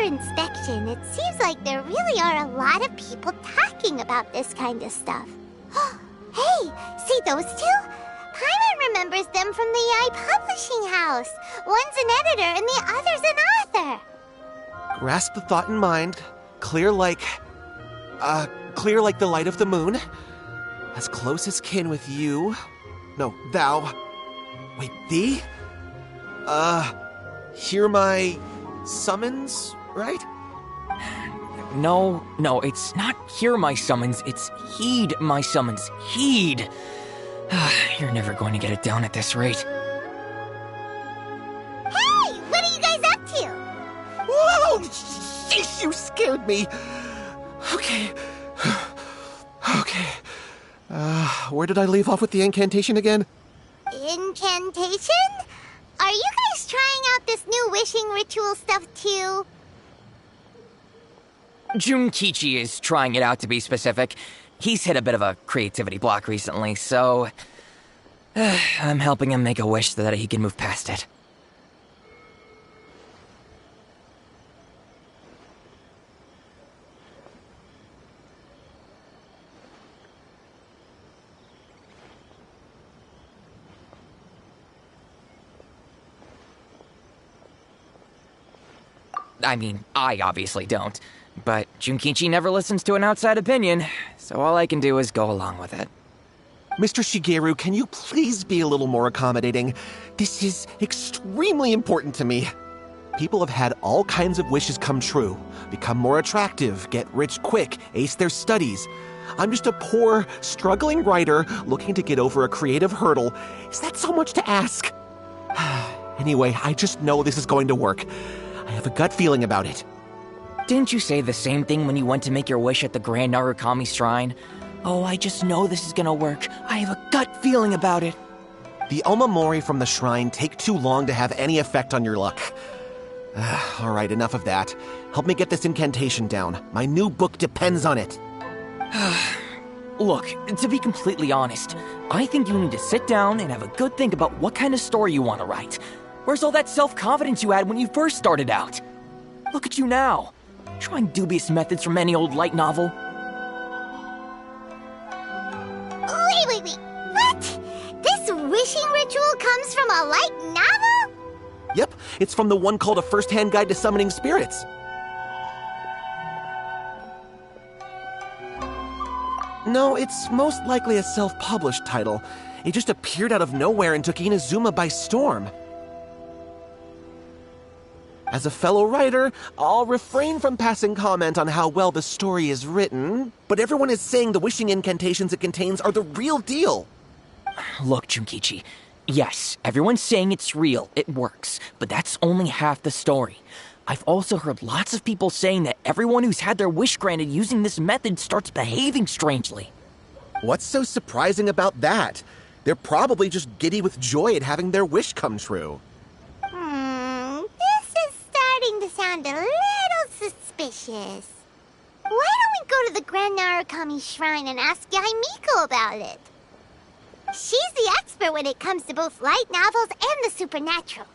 inspection, it seems like there really are a lot of people talking about this kind of stuff. Hey, see those two? Paimon remembers them from the AI publishing house. One's an editor and the other's an author. Grasp the thought in mind. Clear like the light of the moon. As close as kin with you. No, thou. Wait, thee? Hear my summons, right? No, it's not hear my summons, it's heed my summons. Heed! You're never going to get it down at this rate. Hey, what are you guys up to? Whoa! Sheesh, you scared me! Okay. Where did I leave off with the incantation again? Incantation? Are you guys trying out this new wishing ritual stuff too? Junkichi is trying it out, to be specific. He's hit a bit of a creativity block recently, so I'm helping him make a wish so that he can move past it. I mean, I obviously don't. But Junkichi never listens to an outside opinion, so all I can do is go along with it. Mr. Shigeru, can you please be a little more accommodating? This is extremely important to me. People have had all kinds of wishes come true. Become more attractive, get rich quick, ace their studies. I'm just a poor, struggling writer looking to get over a creative hurdle. Is that so much to ask? Anyway, I just know this is going to work. I have a gut feeling about it. Didn't you say the same thing when you went to make your wish at the Grand Narukami Shrine? Oh, I just know this is gonna work. I have a gut feeling about it. The Omamori from the shrine take too long to have any effect on your luck. Alright, enough of that. Help me get this incantation down. My new book depends on it. Look, to be completely honest, I think you need to sit down and have a good think about what kind of story you want to write. Where's all that self-confidence you had when you first started out? Look at you now. Trying dubious methods from any old light novel. Wait. What? This wishing ritual comes from a light novel? Yep, it's from the one called A First-Hand Guide to Summoning Spirits. No, it's most likely a self-published title. It just appeared out of nowhere and took Inazuma by storm. As a fellow writer, I'll refrain from passing comment on how well the story is written, but everyone is saying the wishing incantations it contains are the real deal. Look, Junkichi, yes, everyone's saying it's real, it works, but that's only half the story. I've also heard lots of people saying that everyone who's had their wish granted using this method starts behaving strangely. What's so surprising about that? They're probably just giddy with joy at having their wish come true. This is starting to sound a little suspicious. Why don't we go to the Grand Narukami Shrine and ask Yaimiko about it? She's the expert when it comes to both light novels and the supernatural.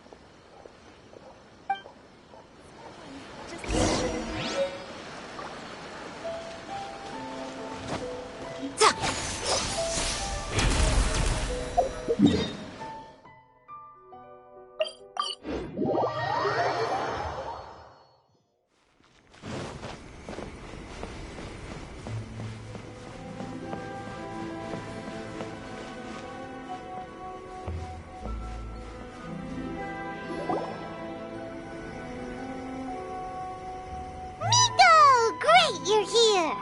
You're here!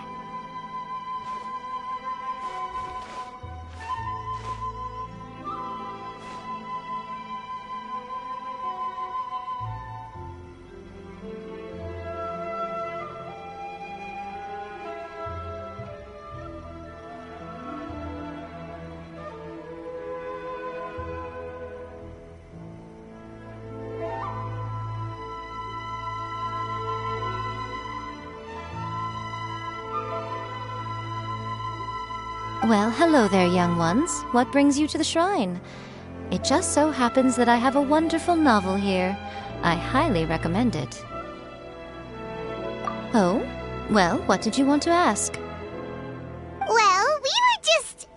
Well, hello there, young ones. What brings you to the shrine? It just so happens that I have a wonderful novel here. I highly recommend it. Oh? Well, what did you want to ask? Well, we were just...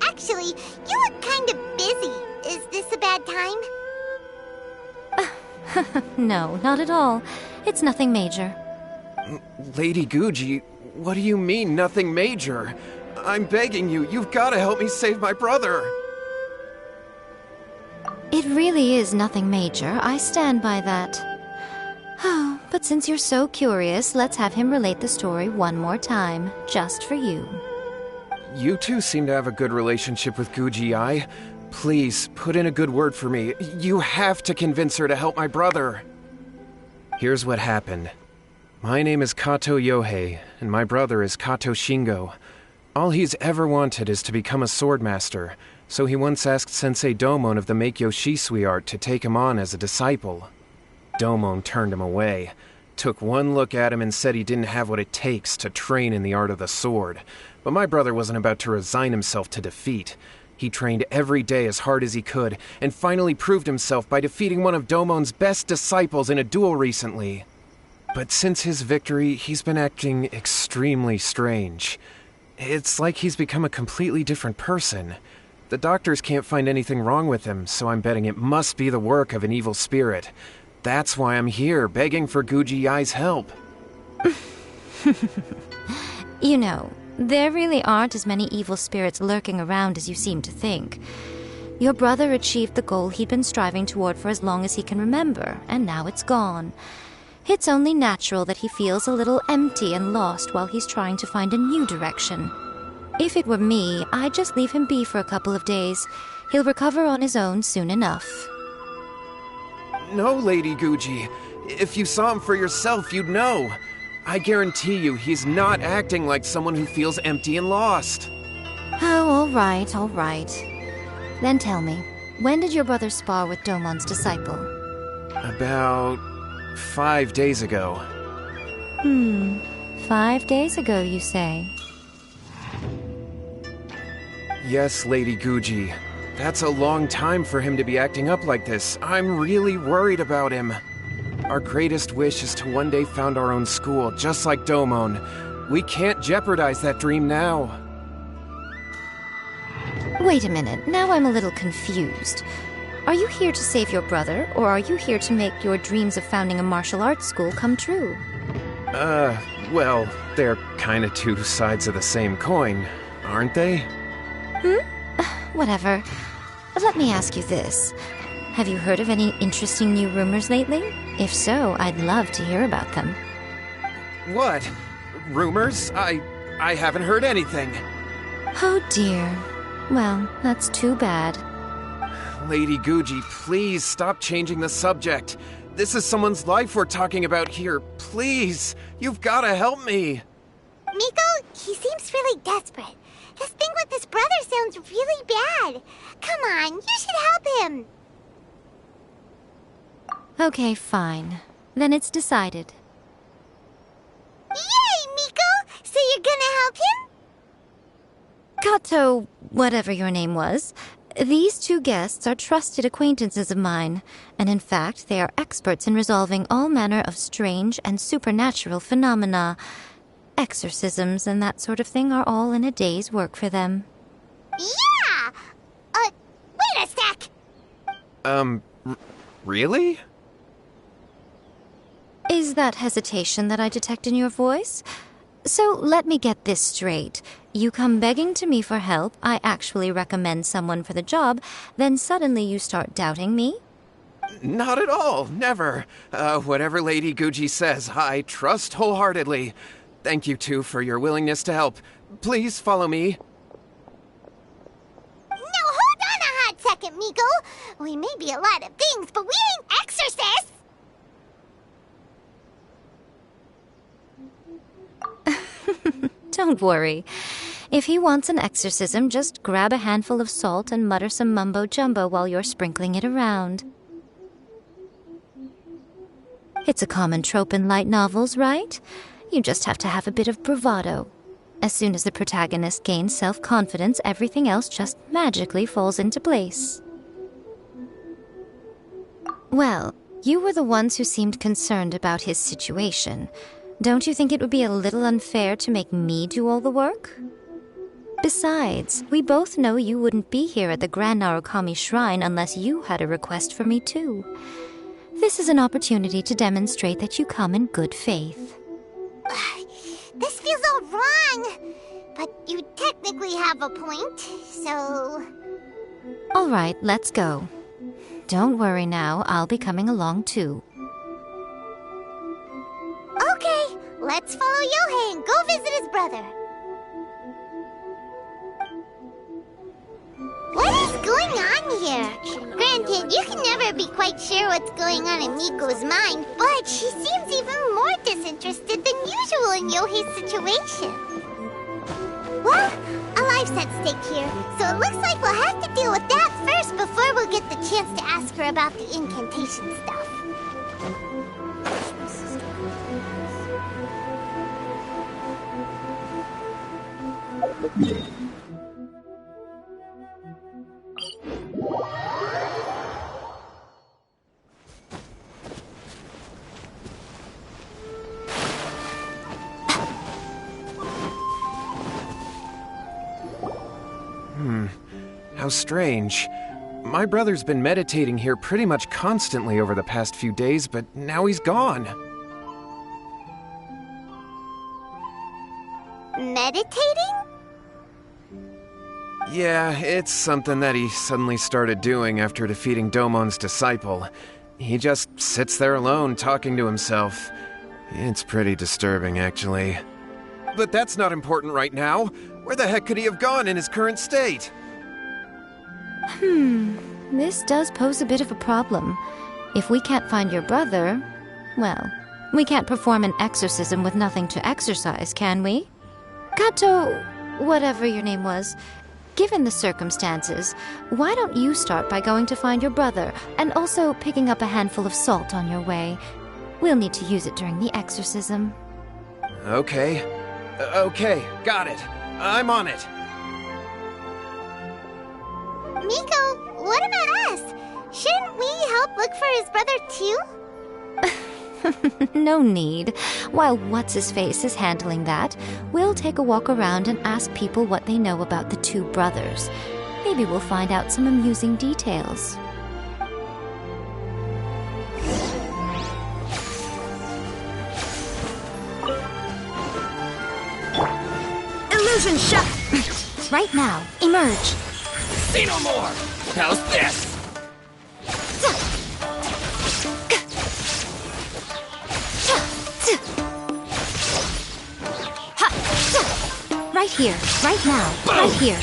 actually, you look kind of busy. Is this a bad time? No, not at all. It's nothing major. Lady Guji, what do you mean, nothing major? I'm begging you, you've got to help me save my brother. It really is nothing major. I stand by that. Oh, but since you're so curious, let's have him relate the story one more time, just for you. You two seem to have a good relationship with Guji-ai. Please, put in a good word for me. You have to convince her to help my brother. Here's what happened. My name is Kato Yohei, and my brother is Kato Shingo. All he's ever wanted is to become a swordmaster, so he once asked Sensei Domon of the Meikyo Shisui art to take him on as a disciple. Domon turned him away, took one look at him and said he didn't have what it takes to train in the art of the sword. But my brother wasn't about to resign himself to defeat. He trained every day as hard as he could, and finally proved himself by defeating one of Domon's best disciples in a duel recently. But since his victory, he's been acting extremely strange. It's like he's become a completely different person. The doctors can't find anything wrong with him, so I'm betting it must be the work of an evil spirit. That's why I'm here, begging for Guji-ai's help. You know, there really aren't as many evil spirits lurking around as you seem to think. Your brother achieved the goal he'd been striving toward for as long as he can remember, and now it's gone. It's only natural that he feels a little empty and lost while he's trying to find a new direction. If it were me, I'd just leave him be for a couple of days. He'll recover on his own soon enough. No, Lady Guji. If you saw him for yourself, you'd know. I guarantee you he's not acting like someone who feels empty and lost. Oh, all right, all right. Then tell me, when did your brother spar with Domon's disciple? About 5 days ago. 5 days ago, you say? Yes, Lady Guji. That's a long time for him to be acting up like this. I'm really worried about him. Our greatest wish is to one day found our own school, just like Domon. We can't jeopardize that dream now. Wait a minute, now I'm a little confused. Are you here to save your brother, or are you here to make your dreams of founding a martial arts school come true? Well, they're kinda two sides of the same coin, aren't they? Whatever. Let me ask you this. Have you heard of any interesting new rumors lately? If so, I'd love to hear about them. What? Rumors? I haven't heard anything. Oh dear. Well, that's too bad. Lady Guji, please stop changing the subject. This is someone's life we're talking about here. Please, you've gotta help me. Miko, he seems really desperate. His thing with his brother sounds really bad. Come on, you should help him. Okay, fine. Then it's decided. Yay, Miko! So you're gonna help him? Kato, whatever your name was, these two guests are trusted acquaintances of mine, and in fact, they are experts in resolving all manner of strange and supernatural phenomena. Exorcisms and that sort of thing are all in a day's work for them. Yeah! Wait a sec! Really? Is that hesitation that I detect in your voice? So let me get this straight. You come begging to me for help, I actually recommend someone for the job, then suddenly you start doubting me? Not at all, never. Whatever Lady Guji says, I trust wholeheartedly. Thank you two for your willingness to help. Please follow me. No, hold on a hot second, Miko. We may be a lot of things, but we ain't exorcists! Don't worry. If he wants an exorcism, just grab a handful of salt and mutter some mumbo-jumbo while you're sprinkling it around. It's a common trope in light novels, right? You just have to have a bit of bravado. As soon as the protagonist gains self-confidence, everything else just magically falls into place. Well, you were the ones who seemed concerned about his situation. Don't you think it would be a little unfair to make me do all the work? Besides, we both know you wouldn't be here at the Grand Narukami Shrine unless you had a request for me too. This is an opportunity to demonstrate that you come in good faith. This feels all wrong, but you technically have a point, so... All right, let's go. Don't worry now, I'll be coming along too. Okay, let's follow Yohei and go visit his brother. What is going on here? Granted, you can never be quite sure what's going on in Miko's mind, but she seems even more disinterested than usual in Yohei's situation. Well, a life's at stake here, so it looks like we'll have to deal with that first before we'll get the chance to ask her about the incantation stuff. How strange. My brother's been meditating here pretty much constantly over the past few days, but now he's gone. Meditating? Yeah, it's something that he suddenly started doing after defeating Domon's disciple. He just sits there alone, talking to himself. It's pretty disturbing, actually. But that's not important right now. Where the heck could he have gone in his current state? This does pose a bit of a problem. If we can't find your brother, well, we can't perform an exorcism with nothing to exorcise, can we? Kato, whatever your name was, given the circumstances, why don't you start by going to find your brother and also picking up a handful of salt on your way? We'll need to use it during the exorcism. Okay. Okay, got it. I'm on it. Miko, what about us? Shouldn't we help look for his brother too? No need. While What's-His-Face is handling that, we'll take a walk around and ask people what they know about the two brothers. Maybe we'll find out some amusing details. Illusion shot! Right now, emerge! Say no more! How's this? Right here, right now, right here.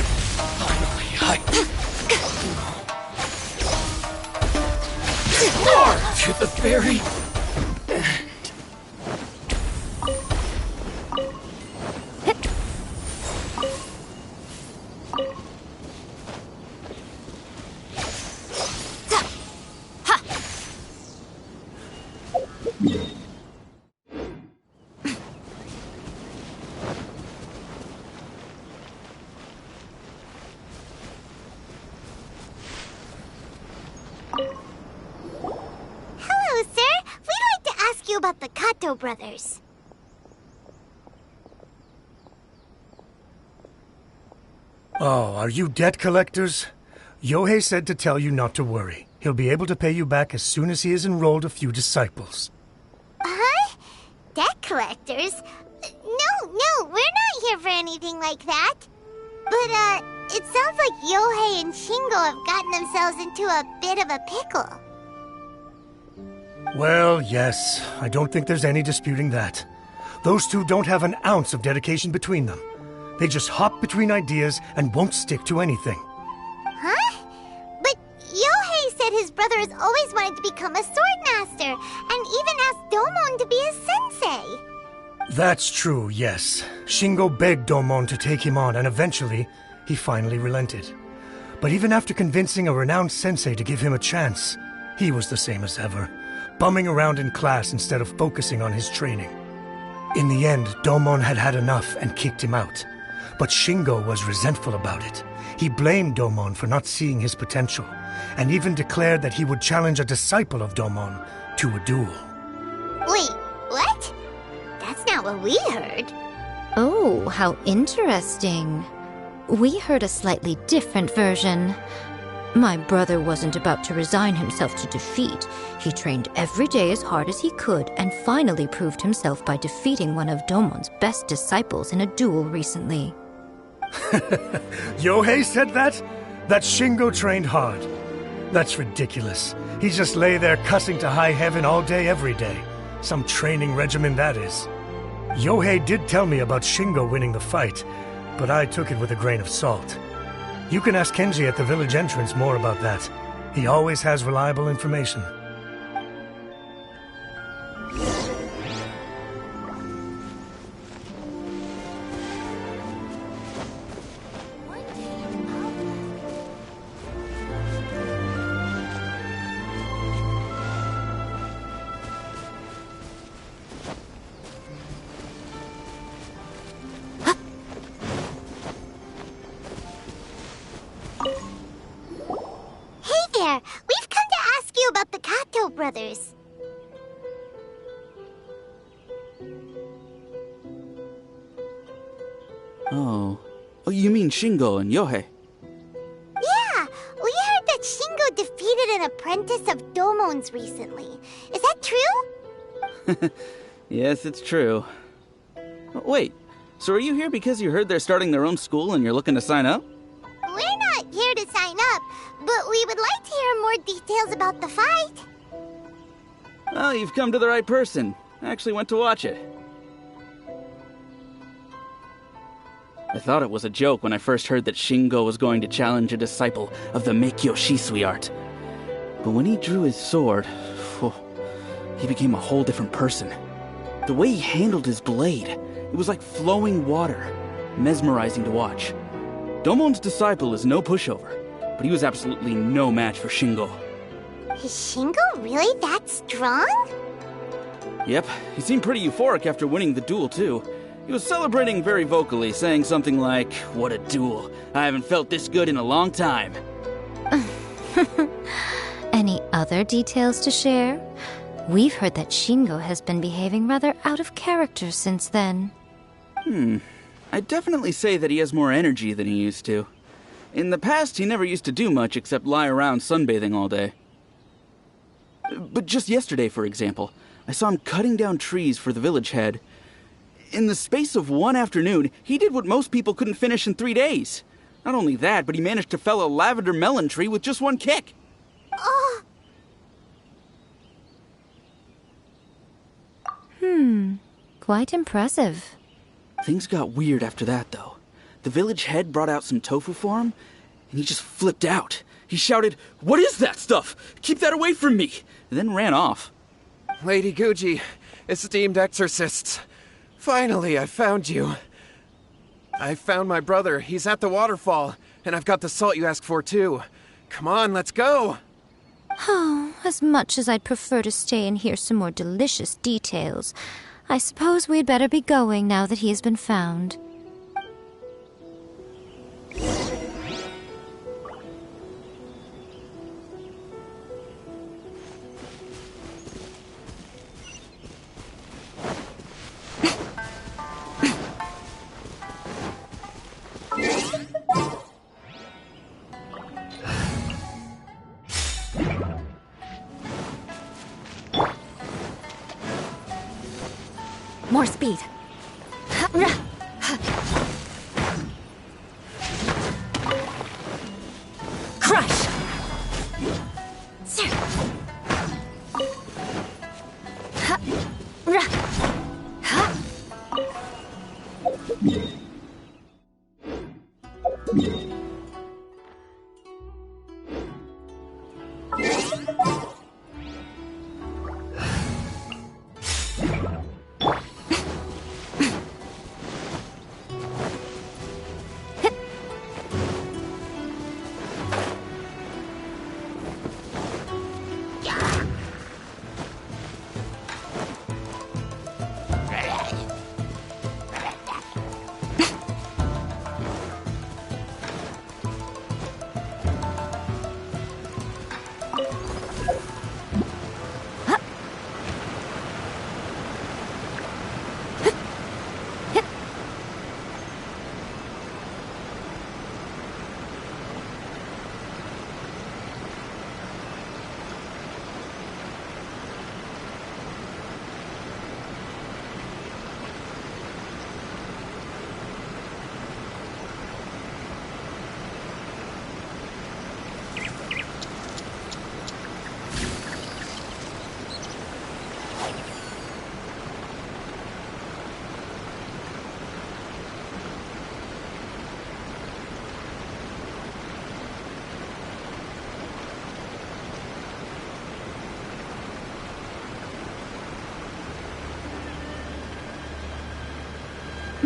To the very... Hello, sir. We'd like to ask you about the Kato brothers. Oh, are you debt collectors? Yohei said to tell you not to worry. He'll be able to pay you back as soon as he has enrolled a few disciples. Huh? Debt collectors? No, we're not here for anything like that. But, it sounds like Yohei and Shingo have gotten themselves into a bit of a pickle. Well, yes, I don't think there's any disputing that. Those two don't have an ounce of dedication between them. They just hop between ideas and won't stick to anything. Huh? But Yohei said his brother has always wanted to become a sword master, and even asked Domon to be his sensei. That's true, yes. Shingo begged Domon to take him on, and eventually, he finally relented. But even after convincing a renowned sensei to give him a chance, he was the same as ever, bumming around in class instead of focusing on his training. In the end, Domon had had enough and kicked him out. But Shingo was resentful about it. He blamed Domon for not seeing his potential, and even declared that he would challenge a disciple of Domon to a duel. Wait, what? That's not what we heard. Oh, how interesting. We heard a slightly different version. My brother wasn't about to resign himself to defeat. He trained every day as hard as he could and finally proved himself by defeating one of Domon's best disciples in a duel recently. Yohei said that? That Shingo trained hard. That's ridiculous. He just lay there cussing to high heaven all day, every day. Some training regimen, that is. Yohei did tell me about Shingo winning the fight, but I took it with a grain of salt. You can ask Kenji at the village entrance more about that. He always has reliable information. We've come to ask you about the Kato brothers. Oh, you mean Shingo and Yohei? Yeah, we heard that Shingo defeated an apprentice of Domon's recently. Is that true? Yes, it's true. Wait, so are you here because you heard they're starting their own school and you're looking to sign up? We're not here to sign up, but we would like to hear more details about the fight. Well, you've come to the right person. I actually went to watch it. I thought it was a joke when I first heard that Shingo was going to challenge a disciple of the Meikyo Shisui art. But when he drew his sword, he became a whole different person. The way he handled his blade, it was like flowing water, mesmerizing to watch. Domon's disciple is no pushover, but he was absolutely no match for Shingo. Is Shingo really that strong? Yep, he seemed pretty euphoric after winning the duel, too. He was celebrating very vocally, saying something like, "What a duel. I haven't felt this good in a long time." Any other details to share? We've heard that Shingo has been behaving rather out of character since then. I'd definitely say that he has more energy than he used to. In the past, he never used to do much except lie around sunbathing all day. But just yesterday, for example, I saw him cutting down trees for the village head. In the space of one afternoon, he did what most people couldn't finish in 3 days. Not only that, but he managed to fell a lavender melon tree with just one kick. Oh. Quite impressive. Things got weird after that, though. The village head brought out some tofu for him, and he just flipped out. He shouted, "What is that stuff? Keep that away from me!" and then ran off. Lady Guji, esteemed exorcists, finally I found you. I found my brother. He's at the waterfall, and I've got the salt you asked for, too. Come on, let's go! Oh, as much as I'd prefer to stay and hear some more delicious details, I suppose we'd better be going now that he has been found. More speed. Crush!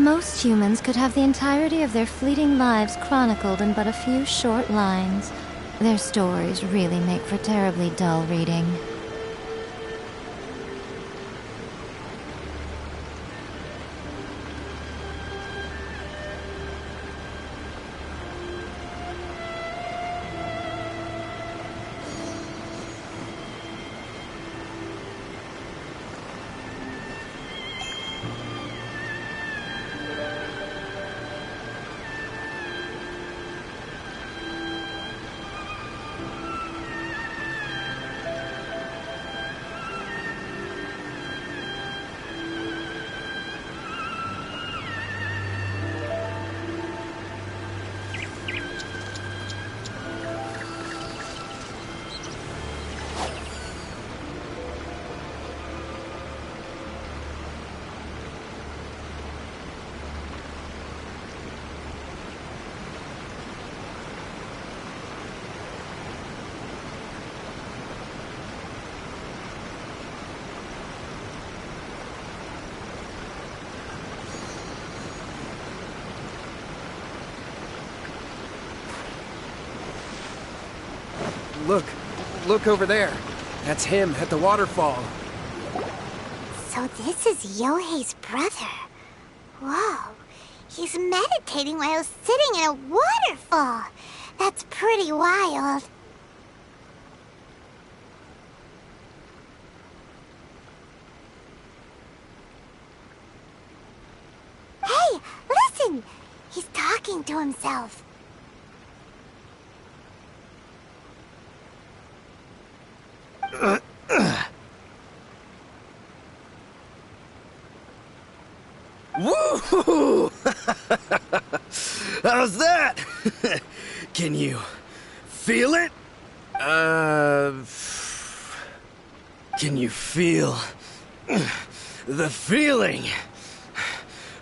Most humans could have the entirety of their fleeting lives chronicled in but a few short lines. Their stories really make for terribly dull reading. Look over there. That's him at the waterfall. So this is Yohei's brother. Whoa. He's meditating while sitting in a waterfall. That's pretty wild. Hey, listen! He's talking to himself. Woo! How's that? Can you feel it? Can you feel the feeling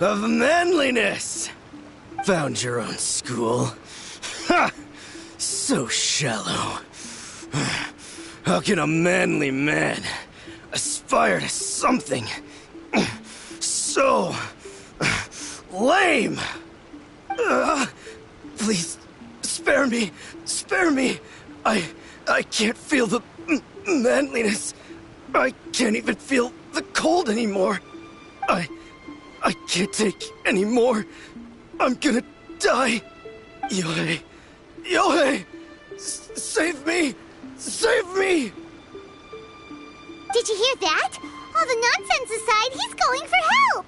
of manliness? Found your own school. Ha! So shallow. How can a manly man aspire to something so lame? Please, spare me. Spare me. I can't feel the manliness. I can't even feel the cold anymore. I can't take any more. I'm gonna die. Yohei. Yohei! Save me! Save me! Did you hear that? All the nonsense aside, he's calling for help!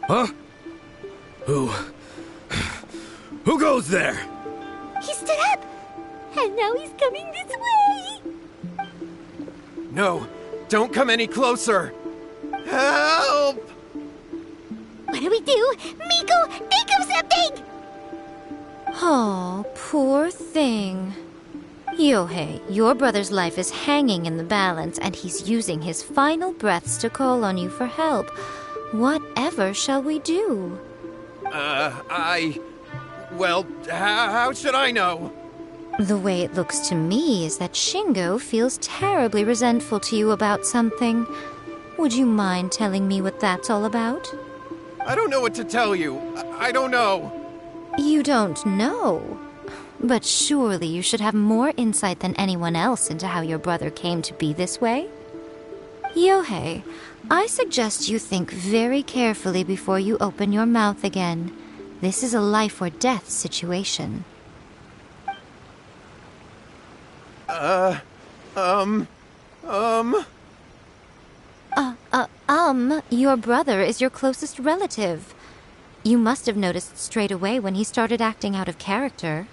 Huh? Who goes there? He stood up! And now he's coming this way! No, don't come any closer. Help! What do we do? Miko, think of something! Oh, poor thing. Yohei, your brother's life is hanging in the balance, and he's using his final breaths to call on you for help. Whatever shall we do? Well, how should I know? The way it looks to me is that Shingo feels terribly resentful to you about something. Would you mind telling me what that's all about? I don't know what to tell you. I don't know. You don't know? But surely you should have more insight than anyone else into how your brother came to be this way? Yohei, I suggest you think very carefully before you open your mouth again. This is a life or death situation. Your brother is your closest relative. You must have noticed straight away when he started acting out of character.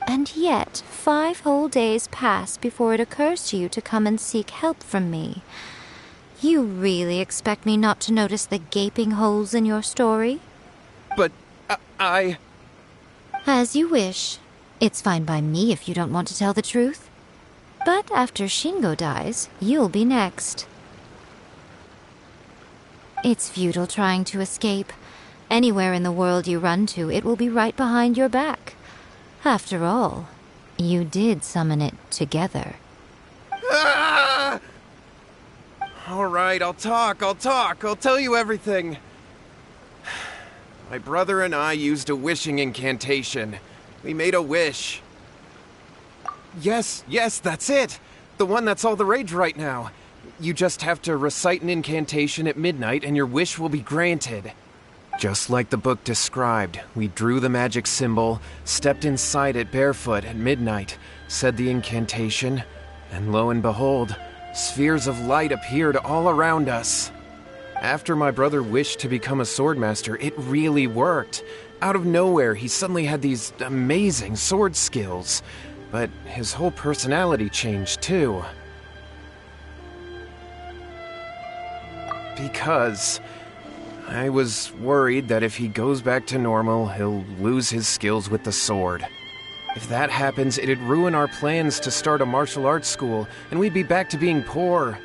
And yet, 5 whole days pass before it occurs to you to come and seek help from me. You really expect me not to notice the gaping holes in your story? But I... As you wish. It's fine by me if you don't want to tell the truth. But after Shingo dies, you'll be next. It's futile trying to escape. Anywhere in the world you run to, it will be right behind your back. After all, you did summon it together. Ah! Alright, I'll talk. I'll tell you everything. My brother and I used a wishing incantation. We made a wish. Yes, that's it. The one that's all the rage right now. You just have to recite an incantation at midnight and your wish will be granted. Just like the book described, we drew the magic symbol, stepped inside it barefoot at midnight, said the incantation, and lo and behold, spheres of light appeared all around us. After my brother wished to become a swordmaster, it really worked. Out of nowhere, he suddenly had these amazing sword skills. But his whole personality changed too. Because I was worried that if he goes back to normal, he'll lose his skills with the sword. If that happens, it'd ruin our plans to start a martial arts school, and we'd be back to being poor.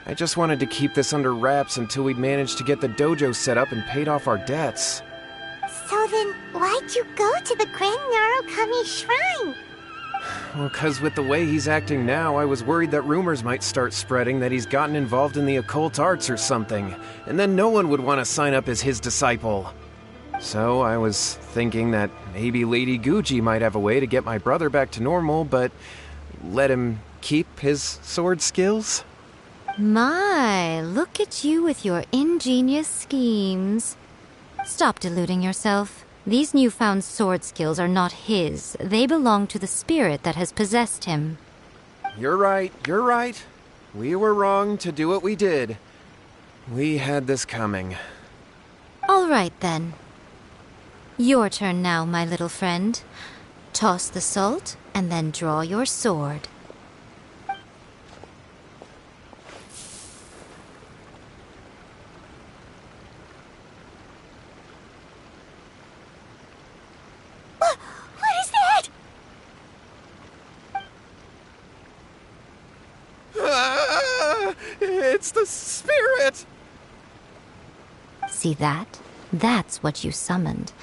I just wanted to keep this under wraps until we'd managed to get the dojo set up and paid off our debts. So then, why'd you go to the Grand Narukami Shrine? Well, 'cause with the way he's acting now, I was worried that rumors might start spreading that he's gotten involved in the occult arts or something, and then no one would want to sign up as his disciple. So I was thinking that maybe Lady Guji might have a way to get my brother back to normal, but let him keep his sword skills? My, look at you with your ingenious schemes. Stop deluding yourself. These newfound sword skills are not his. They belong to the spirit that has possessed him. You're right. We were wrong to do what we did. We had this coming. All right, then. Your turn now, my little friend. Toss the salt, and then draw your sword. What is that? It's the spirit! See that? That's what you summoned.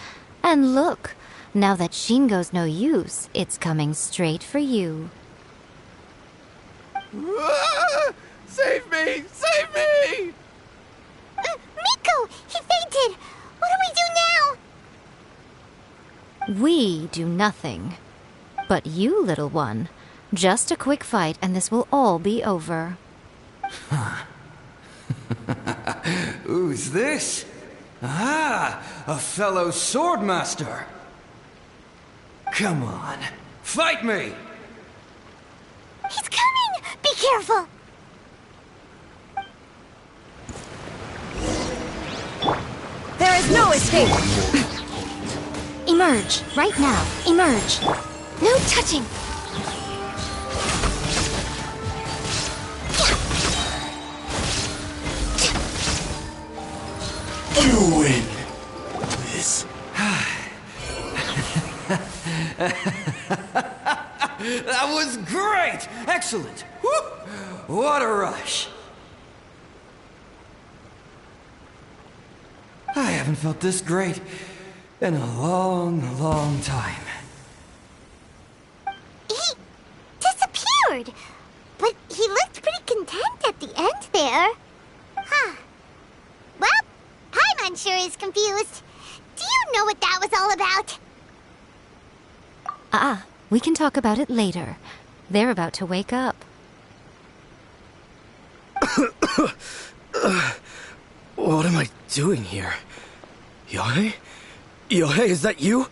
And look, now that Shingo's no use, it's coming straight for you. Save me! Save me! Miko! He fainted! What do we do now? We do nothing. But you, little one, just a quick fight and this will all be over. Who's this? Ah, a fellow swordmaster. Come on, fight me! He's coming! Be careful! There is no escape! Emerge, right now, emerge. No touching! You win. This. That was great! Excellent! Whoop! What a rush! I haven't felt this great in a long, long time. He disappeared! But he looked pretty content at the end there. Huh. Well, Paimon sure is confused. Do you know what that was all about? We can talk about it later. They're about to wake up. What am I doing here? Yohei? Yohei, is that you?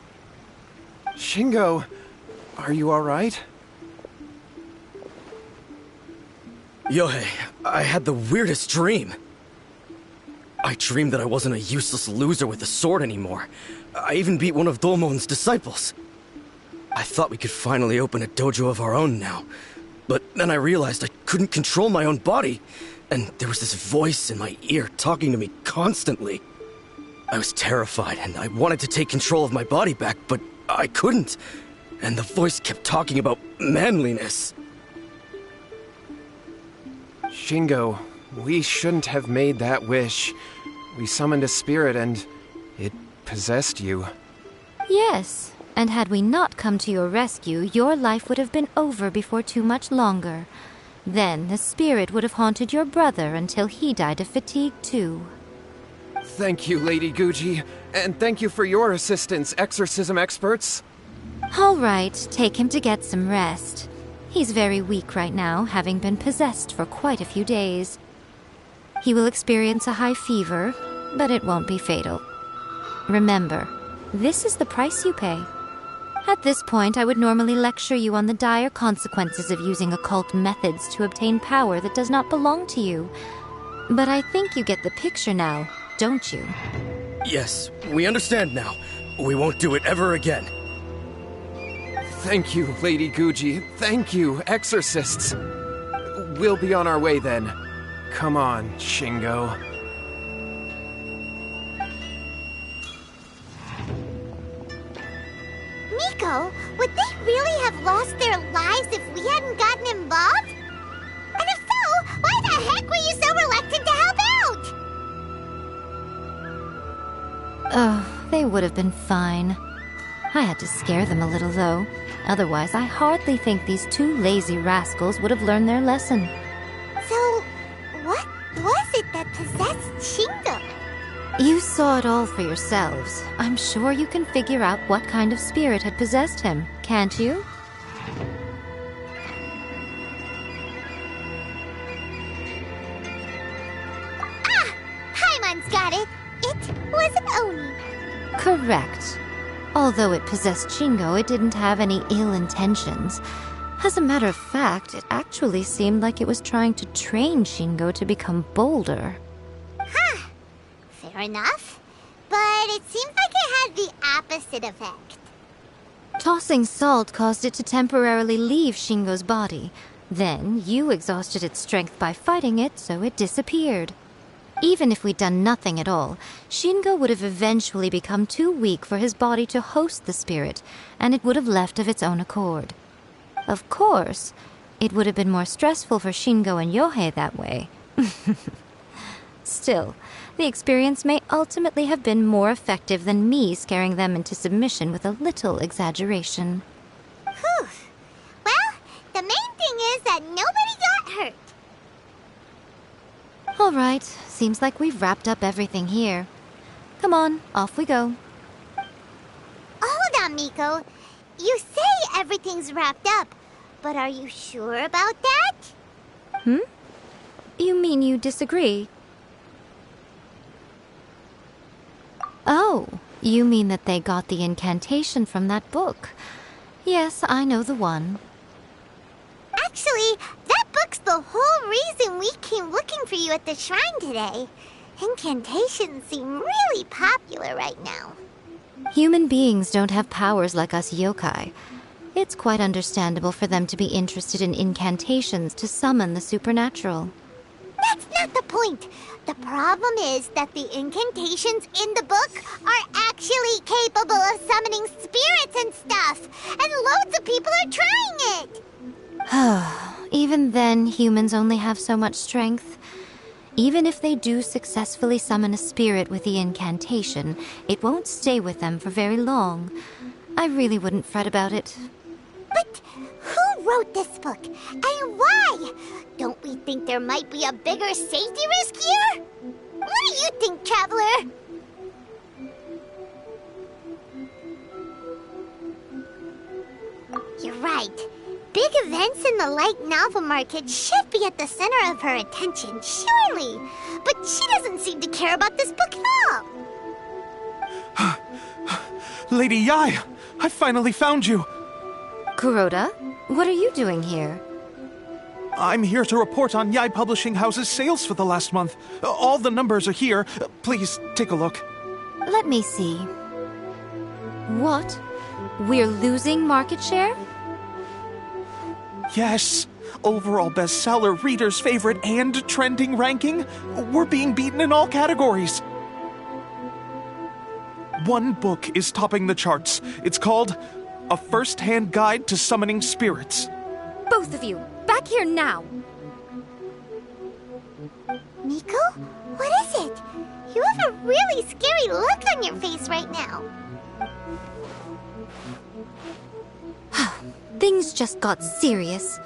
Shingo, are you alright? Yohei, I had the weirdest dream. I dreamed that I wasn't a useless loser with a sword anymore. I even beat one of Domon's disciples. I thought we could finally open a dojo of our own now. But then I realized I couldn't control my own body. And there was this voice in my ear talking to me constantly. I was terrified and I wanted to take control of my body back, but I couldn't. And the voice kept talking about manliness. Shingo, we shouldn't have made that wish. We summoned a spirit and it possessed you. Yes, and had we not come to your rescue, your life would have been over before too much longer. Then the spirit would have haunted your brother until he died of fatigue too. Thank you, Lady Guji, and thank you for your assistance, exorcism experts. All right, take him to get some rest. He's very weak right now, having been possessed for quite a few days. He will experience a high fever, but it won't be fatal. Remember, this is the price you pay. At this point, I would normally lecture you on the dire consequences of using occult methods to obtain power that does not belong to you. But I think you get the picture now, don't you? Yes, we understand now. We won't do it ever again. Thank you, Lady Guji. Thank you, exorcists. We'll be on our way then. Come on, Shingo. Miko, would they really have lost their lives if we hadn't gotten involved? And if so, why the heck were you so reluctant to help out? Oh, they would have been fine. I had to scare them a little, though. Otherwise, I hardly think these two lazy rascals would have learned their lesson. So, what was it that possessed Shingo? You saw it all for yourselves. I'm sure you can figure out what kind of spirit had possessed him, can't you? Ah! Paimon's got it! It was an Oni. Correct. Although it possessed Shingo, it didn't have any ill intentions. As a matter of fact, it actually seemed like it was trying to train Shingo to become bolder. Huh. Fair enough. But it seems like it had the opposite effect. Tossing salt caused it to temporarily leave Shingo's body. Then, you exhausted its strength by fighting it, so it disappeared. Even if we'd done nothing at all, Shingo would have eventually become too weak for his body to host the spirit, and it would have left of its own accord. Of course, it would have been more stressful for Shingo and Yohei that way. Still, the experience may ultimately have been more effective than me scaring them into submission with a little exaggeration. Whew. Well, the main thing is that nobody got hurt. All right, seems like we've wrapped up everything here. Come on, off we go. Hold on, Miko. You say everything's wrapped up, but are you sure about that? You mean you disagree? Oh, you mean that they got the incantation from that book. Yes, I know the one. Actually, that book's the whole reason we came looking for you at the shrine today. Incantations seem really popular right now. Human beings don't have powers like us yokai. It's quite understandable for them to be interested in incantations to summon the supernatural. That's not the point. The problem is that the incantations in the book are actually capable of summoning spirits and stuff, and loads of people are trying it. Even then, humans only have so much strength. Even if they do successfully summon a spirit with the incantation, it won't stay with them for very long. I really wouldn't fret about it. But who wrote this book, and why? Don't we think there might be a bigger safety risk here? What do you think, Traveler? You're right. Big events in the light novel market should be at the center of her attention, surely. But she doesn't seem to care about this book at all. Lady Yai, I finally found you. Kuroda, what are you doing here? I'm here to report on Yai Publishing House's sales for the last month. All the numbers are here. Please, take a look. Let me see. What? We're losing market share? Yes. Overall bestseller, reader's favorite, and trending ranking. We're being beaten in all categories. One book is topping the charts. It's called A First-Hand Guide to Summoning Spirits. Both of you, back here now! Miko? What is it? You have a really scary look on your face right now. Things just got serious.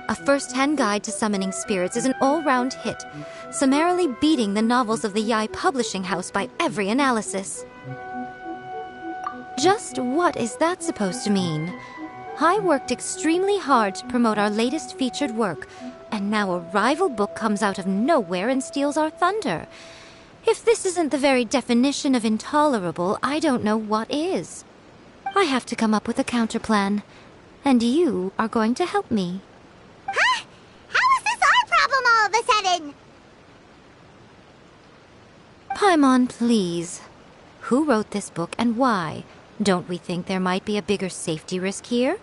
A first-hand guide to summoning spirits is an all-round hit, summarily beating the novels of the Yai Publishing House by every analysis. Just what is that supposed to mean? I worked extremely hard to promote our latest featured work, and now a rival book comes out of nowhere and steals our thunder. If this isn't the very definition of intolerable, I don't know what is. I have to come up with a counterplan, and you are going to help me. Huh? How is this our problem all of a sudden? Paimon, please. Who wrote this book and why? Don't we think there might be a bigger safety risk here?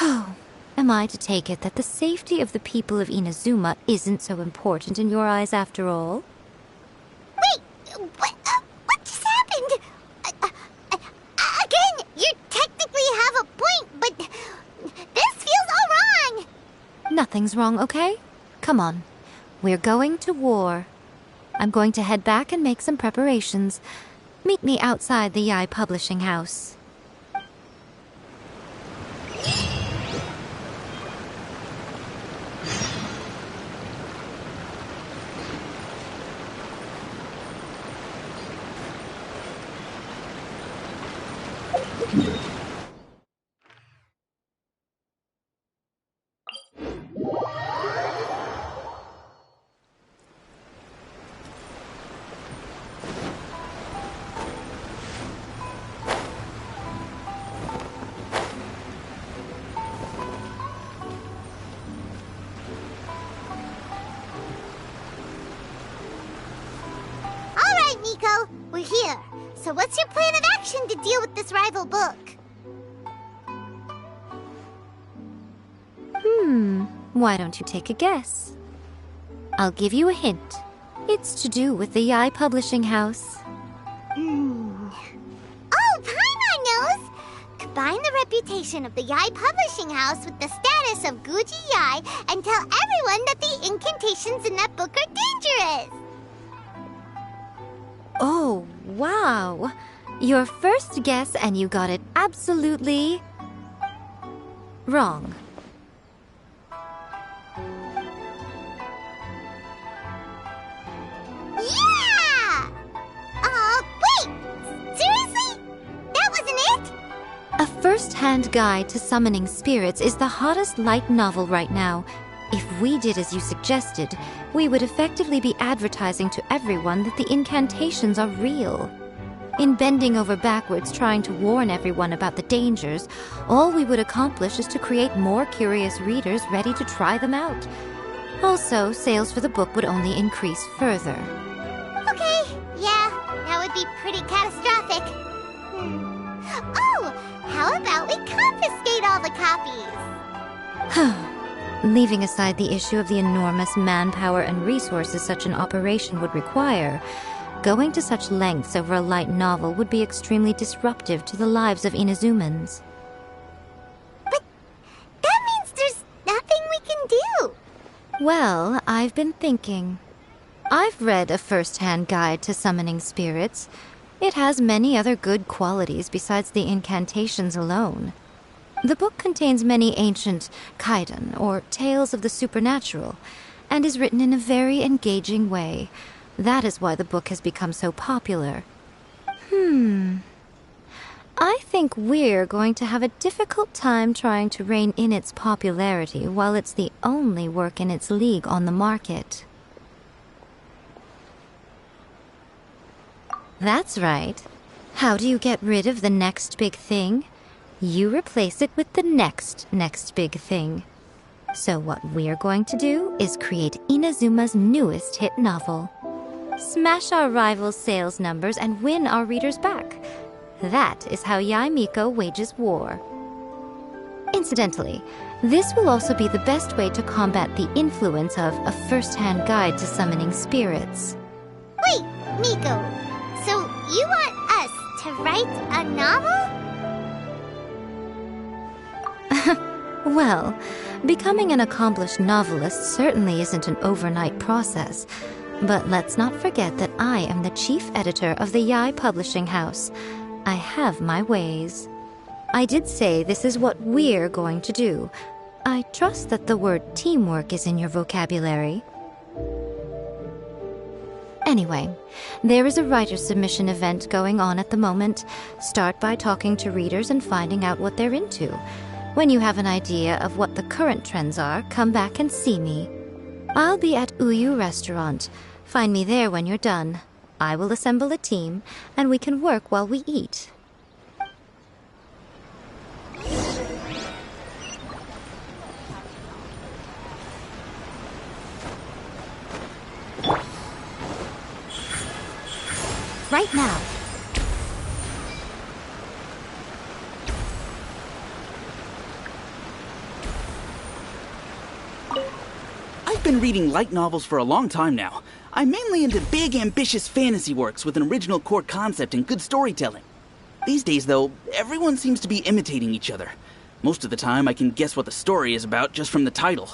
Oh, am I to take it that the safety of the people of Inazuma isn't so important in your eyes after all? Wait, what just happened? Again, you technically have a point, but this feels all wrong. Nothing's wrong, okay? Come on. We're going to war. I'm going to head back and make some preparations. Meet me outside the Yai Publishing House. Nico, we're here. So what's your plan of action to deal with this rival book? Why don't you take a guess? I'll give you a hint. It's to do with the Yai Publishing House. Oh, Paimon knows! Combine the reputation of the Yai Publishing House with the status of Guji Yai and tell everyone that the incantations in that book are dangerous! Oh, wow. Your first guess and you got it absolutely wrong. Yeah! Wait! Seriously? That wasn't it? A first-hand guide to summoning spirits is the hottest light novel right now. If we did as you suggested, we would effectively be advertising to everyone that the incantations are real. In bending over backwards trying to warn everyone about the dangers, all we would accomplish is to create more curious readers ready to try them out. Also, sales for the book would only increase further. Okay, yeah, that would be pretty catastrophic. Oh, how about we confiscate all the copies? Leaving aside the issue of the enormous manpower and resources such an operation would require, going to such lengths over a light novel would be extremely disruptive to the lives of Inazumans. But that means there's nothing we can do. Well, I've been thinking. I've read A First-Hand Guide to Summoning Spirits. It has many other good qualities besides the incantations alone. The book contains many ancient kaidan, or tales of the supernatural, and is written in a very engaging way. That is why the book has become so popular. I think we're going to have a difficult time trying to rein in its popularity while it's the only work in its league on the market. That's right. How do you get rid of the next big thing? You replace it with the next big thing. So what we're going to do is create Inazuma's newest hit novel. Smash our rivals' sales numbers and win our readers back. That is how Yae Miko wages war. Incidentally, this will also be the best way to combat the influence of A First-Hand Guide to Summoning Spirits. Wait, Miko, so you want us to write a novel? Well, becoming an accomplished novelist certainly isn't an overnight process. But let's not forget that I am the chief editor of the Yai Publishing House. I have my ways. I did say this is what we're going to do. I trust that the word teamwork is in your vocabulary. Anyway, there is a writer submission event going on at the moment. Start by talking to readers and finding out what they're into. When you have an idea of what the current trends are, come back and see me. I'll be at Uyu Restaurant. Find me there when you're done. I will assemble a team, and we can work while we eat. Right now. I've been reading light novels for a long time now. I'm mainly into big, ambitious fantasy works with an original core concept and good storytelling. These days, though, everyone seems to be imitating each other. Most of the time, I can guess what the story is about just from the title.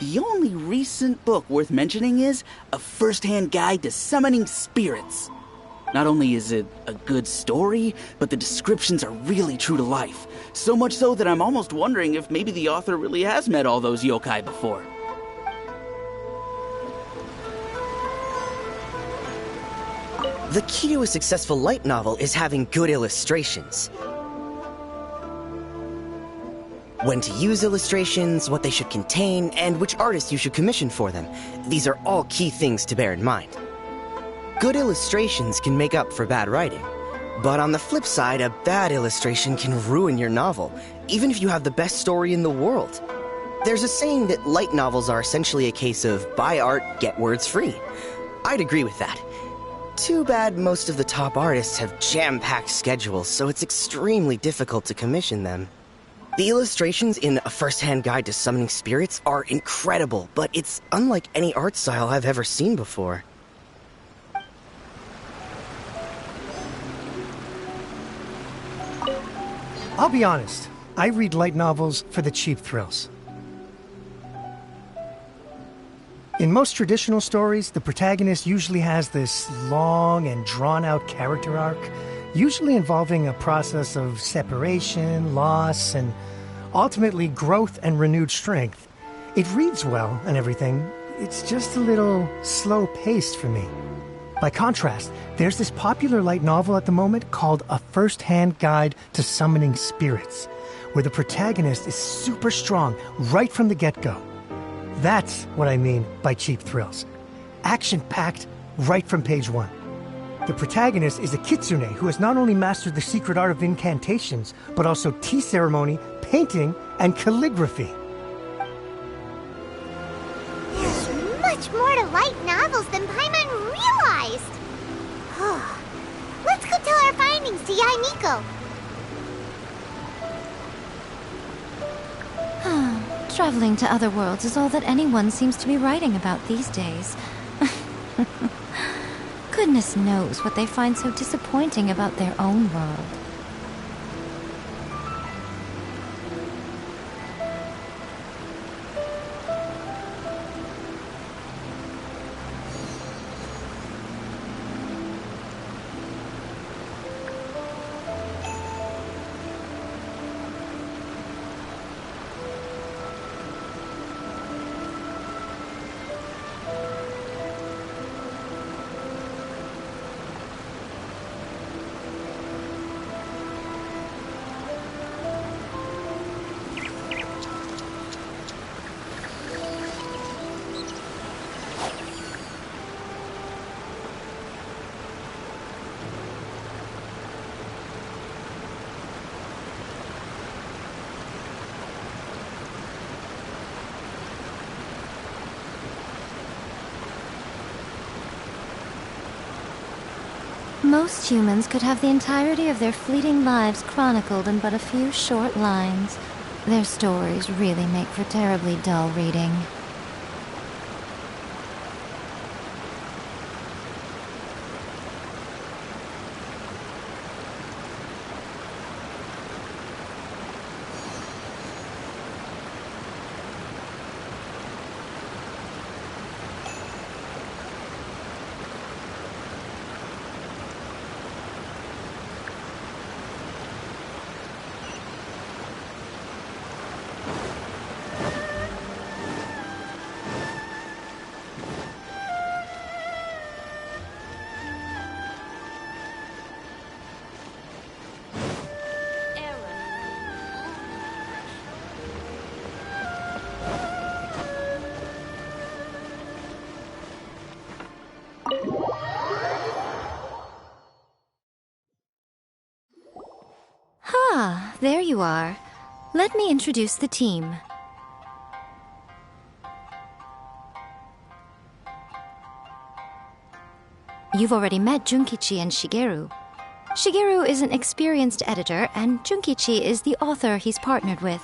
The only recent book worth mentioning is A First-Hand Guide to Summoning Spirits. Not only is it a good story, but the descriptions are really true to life. So much so that I'm almost wondering if maybe the author really has met all those yokai before. The key to a successful light novel is having good illustrations. When to use illustrations, what they should contain, and which artist you should commission for them. These are all key things to bear in mind. Good illustrations can make up for bad writing. But on the flip side, a bad illustration can ruin your novel, even if you have the best story in the world. There's a saying that light novels are essentially a case of buy art, get words free. I'd agree with that. Too bad most of the top artists have jam-packed schedules, so it's extremely difficult to commission them. The illustrations in A First-Hand Guide to Summoning Spirits are incredible, but it's unlike any art style I've ever seen before. I'll be honest, I read light novels for the cheap thrills. In most traditional stories, the protagonist usually has this long and drawn-out character arc, usually involving a process of separation, loss, and ultimately growth and renewed strength. It reads well and everything, it's just a little slow-paced for me. By contrast, there's this popular light novel at the moment called A First-Hand Guide to Summoning Spirits, where the protagonist is super strong right from the get-go. That's what I mean by cheap thrills. Action-packed right from page 1. The protagonist is a kitsune who has not only mastered the secret art of incantations, but also tea ceremony, painting, and calligraphy. There's much more to light novels than Paimon realized. Let's go tell our findings to Yaimiko. Traveling to other worlds is all that anyone seems to be writing about these days. Goodness knows what they find so disappointing about their own world. Most humans could have the entirety of their fleeting lives chronicled in but a few short lines. Their stories really make for terribly dull reading. there you are. Let me introduce the team. You've already met Junkichi and Shigeru. Shigeru is an experienced editor, and Junkichi is the author he's partnered with.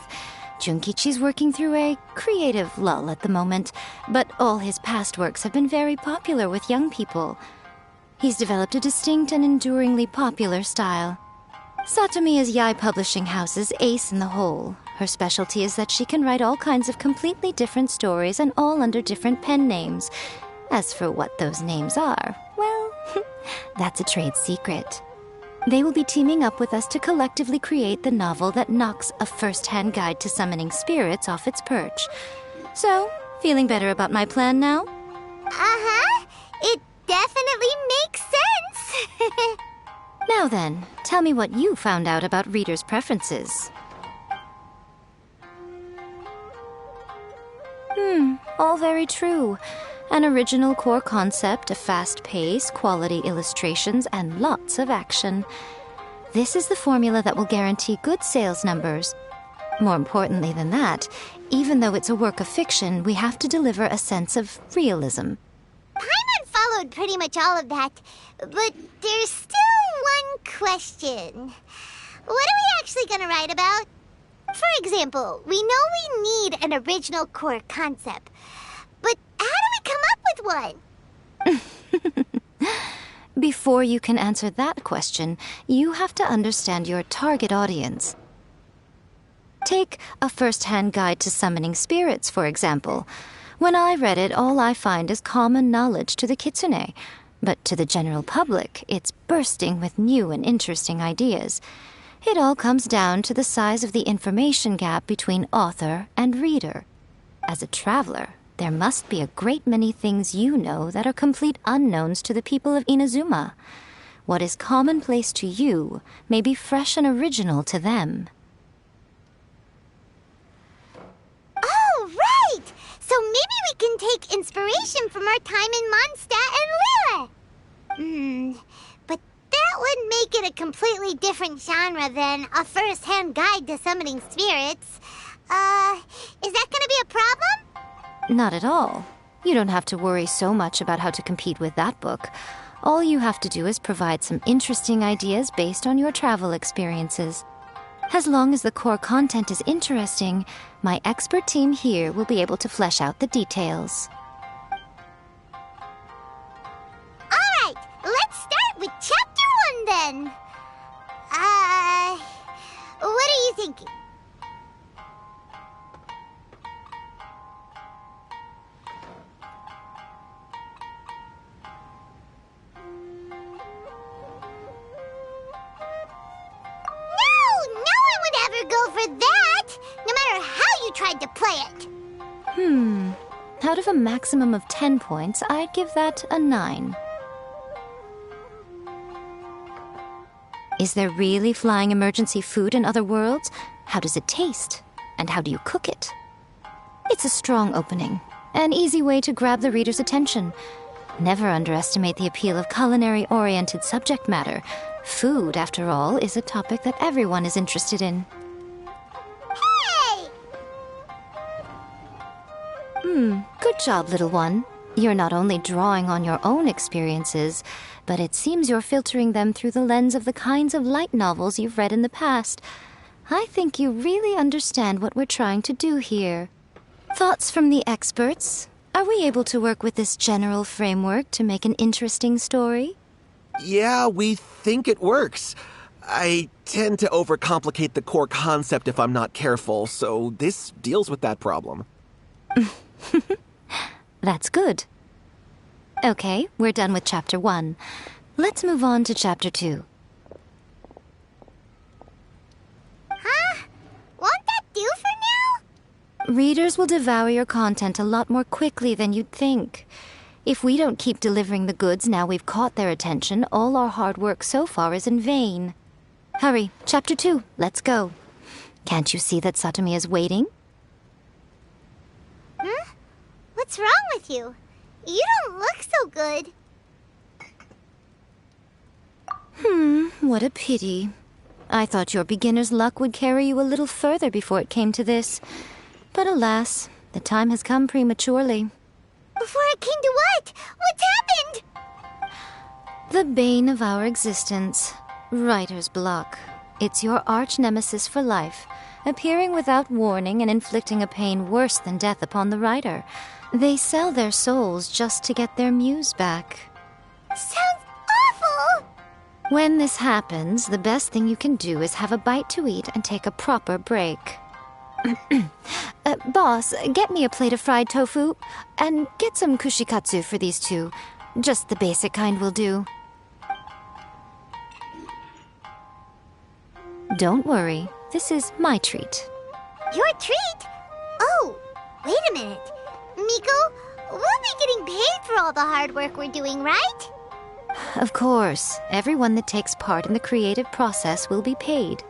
Junkichi's working through a creative lull at the moment, but all his past works have been very popular with young people. He's developed a distinct and enduringly popular style. Satomi is Yae Publishing House's ace in the hole. Her specialty is that she can write all kinds of completely different stories and all under different pen names. As for what those names are, well, that's a trade secret. They will be teaming up with us to collectively create the novel that knocks a first-hand guide to summoning spirits off its perch. So, feeling better about my plan now? Uh-huh. It definitely makes sense. Now then, tell me what you found out about readers' preferences. All very true. An original core concept, a fast pace, quality illustrations, and lots of action. This is the formula that will guarantee good sales numbers. More importantly than that, even though it's a work of fiction, we have to deliver a sense of realism. Paimon followed pretty much all of that, but there's still one question. What are we actually going to write about? For example, we know we need an original core concept, but how do we come up with one? Before you can answer that question, you have to understand your target audience. Take a first-hand guide to summoning spirits, for example. When I read it, all I find is common knowledge to the kitsune. But to the general public, it's bursting with new and interesting ideas. It all comes down to the size of the information gap between author and reader. As a traveler, there must be a great many things you know that are complete unknowns to the people of Inazuma. What is commonplace to you may be fresh and original to them. Oh, right! So maybe we can take inspiration from our time in Mondstadt and Liyue. But that would make it a completely different genre than a first-hand guide to summoning spirits. Is that gonna be a problem? Not at all. You don't have to worry so much about how to compete with that book. All you have to do is provide some interesting ideas based on your travel experiences. As long as the core content is interesting, my expert team here will be able to flesh out the details. Alright, let's start with Chapter 1 then. What are you thinking? Go for that, no matter how you tried to play it. Out of a maximum of 10 points, I'd give that a 9. Is there really flying emergency food in other worlds? How does it taste? And how do you cook it? It's a strong opening, an easy way to grab the reader's attention. Never underestimate the appeal of culinary-oriented subject matter. Food, after all, is a topic that everyone is interested in. Good job, little one. You're not only drawing on your own experiences, but it seems you're filtering them through the lens of the kinds of light novels you've read in the past. I think you really understand what we're trying to do here. Thoughts from the experts? Are we able to work with this general framework to make an interesting story? Yeah, we think it works. I tend to overcomplicate the core concept if I'm not careful, so this deals with that problem. That's good. Okay, we're done with Chapter 1. Let's move on to Chapter 2. Huh? Won't that do for now? Readers will devour your content a lot more quickly than you'd think. If we don't keep delivering the goods now we've caught their attention, all our hard work so far is in vain. Hurry, Chapter 2, let's go. Can't you see that Satomi is waiting? Huh? What's wrong with you? You don't look so good. What a pity. I thought your beginner's luck would carry you a little further before it came to this. But alas, the time has come prematurely. Before it came to what? What's happened? The bane of our existence. Writer's block. It's your arch-nemesis for life, appearing without warning and inflicting a pain worse than death upon the writer. They sell their souls just to get their muse back. Sounds awful! When this happens, the best thing you can do is have a bite to eat and take a proper break. Boss, get me a plate of fried tofu, and get some kushikatsu for these two. Just the basic kind will do. Don't worry, this is my treat. Your treat? Oh, wait a minute. Miko, we'll be getting paid for all the hard work we're doing, right? Of course, everyone that takes part in the creative process will be paid.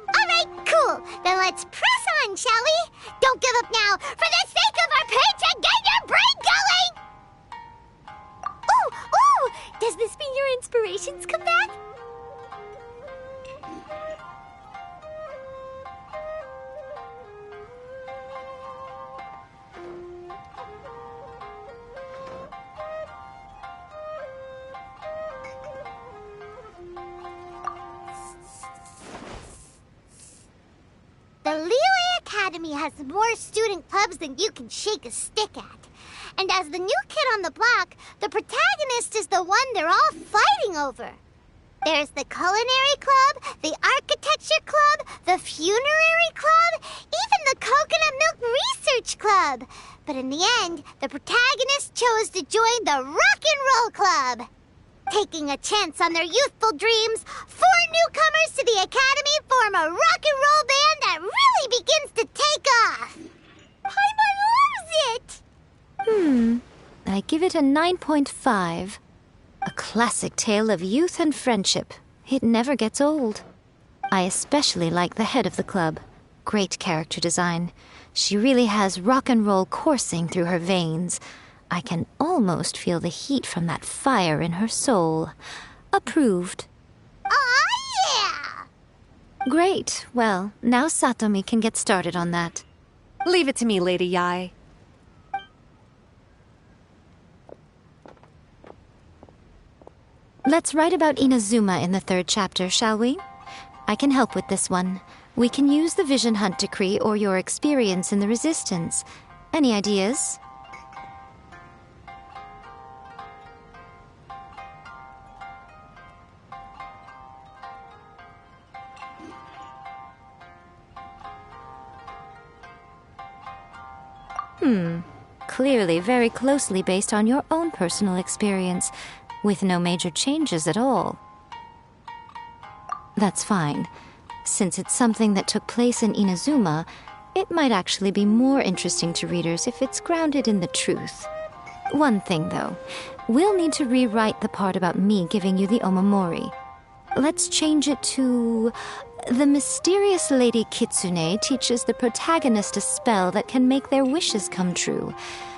All right, cool. Then let's press on, shall we? Don't give up now. For the sake of our paycheck, get your brain going! Ooh! Does this mean your inspirations come back? The Liyue Academy has more student clubs than you can shake a stick at. And as the new kid on the block, the protagonist is the one they're all fighting over. There's the Culinary Club, the Architecture Club, the Funerary Club, even the Coconut Milk Research Club. But in the end, the protagonist chose to join the Rock and Roll Club. Taking a chance on their youthful dreams, 4 newcomers to the Academy form a rock and roll band that really begins to take off. Paimon loves it! I give it a 9.5. A classic tale of youth and friendship. It never gets old. I especially like the head of the club. Great character design. She really has rock and roll coursing through her veins. I can almost feel the heat from that fire in her soul. Approved. Aw, yeah! Great. Well, now Satomi can get started on that. Leave it to me, Lady Yae. Let's write about Inazuma in the 3rd chapter, shall we? I can help with this one. We can use the Vision Hunt Decree or your experience in the Resistance. Any ideas? Clearly very closely based on your own personal experience, with no major changes at all. That's fine. Since it's something that took place in Inazuma, it might actually be more interesting to readers if it's grounded in the truth. One thing, though. We'll need to rewrite the part about me giving you the Omamori. Let's change it to... The mysterious Lady Kitsune teaches the protagonist a spell that can make their wishes come true.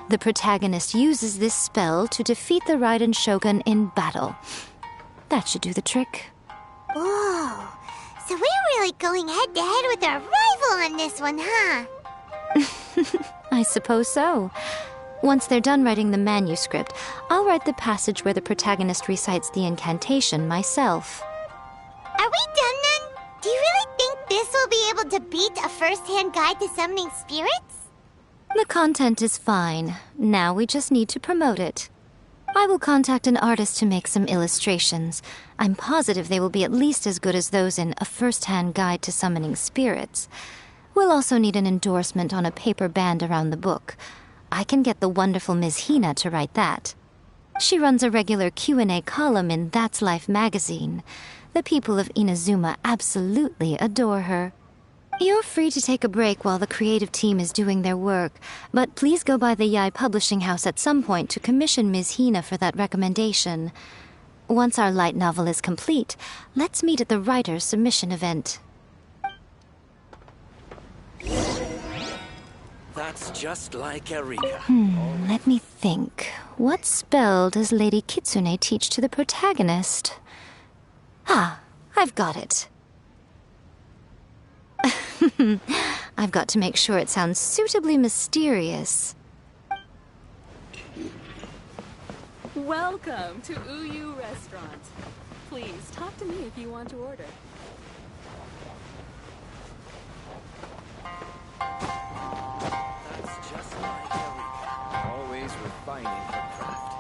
The protagonist uses this spell to defeat the Raiden Shogun in battle. That should do the trick. Whoa. So we're really going head-to-head with our rival on this one, huh? I suppose so. Once they're done writing the manuscript, I'll write the passage where the protagonist recites the incantation myself. Are we done then? Do you really think this will be able to beat a first-hand guide to summoning spirits? The content is fine. Now we just need to promote it. I will contact an artist to make some illustrations. I'm positive they will be at least as good as those in A First-Hand Guide to Summoning Spirits. We'll also need an endorsement on a paper band around the book. I can get the wonderful Ms. Hina to write that. She runs a regular Q&A column in That's Life magazine. The people of Inazuma absolutely adore her. You're free to take a break while the creative team is doing their work, but please go by the Yae Publishing House at some point to commission Ms. Hina for that recommendation. Once our light novel is complete, let's meet at the writer's submission event. That's just like Erika. Let me think. What spell does Lady Kitsune teach to the protagonist? Ah, I've got it. I've got to make sure it sounds suitably mysterious. Welcome to Uyu Restaurant. Please talk to me if you want to order. That's just like Eureka, always refining her craft.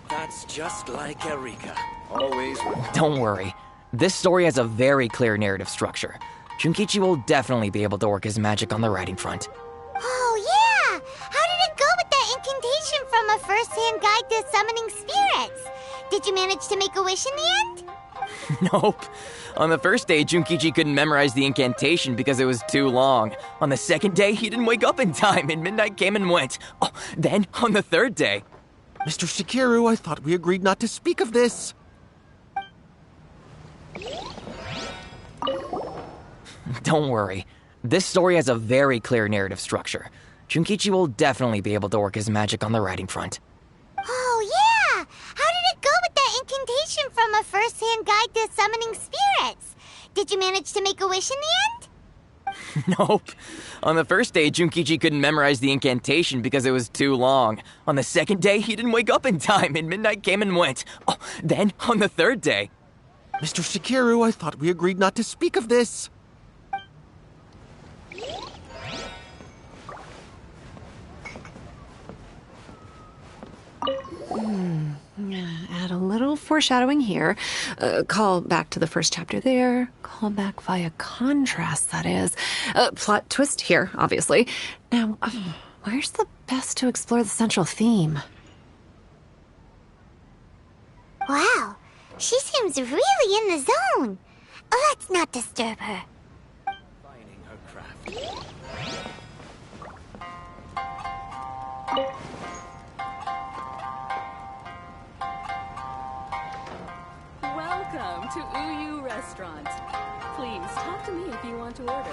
That's just like Eureka, always Don't worry. This story has a very clear narrative structure. Junkichi will definitely be able to work his magic on the writing front. Oh, yeah! How did it go with that incantation from a first-hand guide to summoning spirits? Did you manage to make a wish in the end? Nope. On the first day, Junkichi couldn't memorize the incantation because it was too long. On the second day, he didn't wake up in time and midnight came and went. Oh, then, on the third day... Mr. Shigeru, I thought we agreed not to speak of this. Don't worry. This story has a very clear narrative structure. Junkichi will definitely be able to work his magic on the writing front. Oh, yeah! How did it go with that incantation from a first-hand guide to summoning spirits? Did you manage to make a wish in the end? Nope. On the first day, Junkichi couldn't memorize the incantation because it was too long. On the second day, he didn't wake up in time and midnight came and went. Oh, then, on the third day... Mr. Shigeru, I thought we agreed not to speak of this. Add a little foreshadowing here. Call back to the first chapter there. Call back via contrast, that is. Plot twist here, obviously. Now, where's the best to explore the central theme? Wow, she seems really in the zone. Let's not disturb her. refining her craft. Welcome to Uyu Restaurant. Please talk to me if you want to order.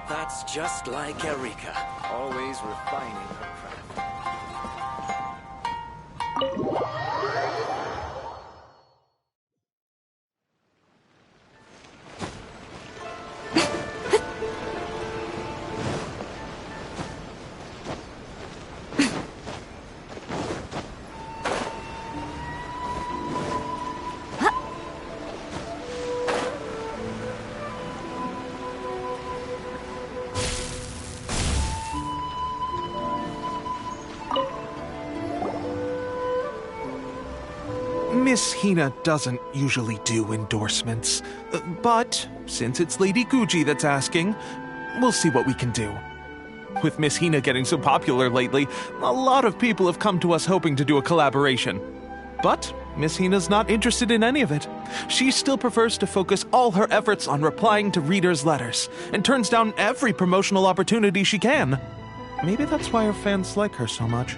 That's just like Eureka, always refining her craft. Miss Hina doesn't usually do endorsements, but since it's Lady Guji that's asking, we'll see what we can do. With Miss Hina getting so popular lately, a lot of people have come to us hoping to do a collaboration. But Miss Hina's not interested in any of it. She still prefers to focus all her efforts on replying to readers' letters, and turns down every promotional opportunity she can. Maybe that's why her fans like her so much.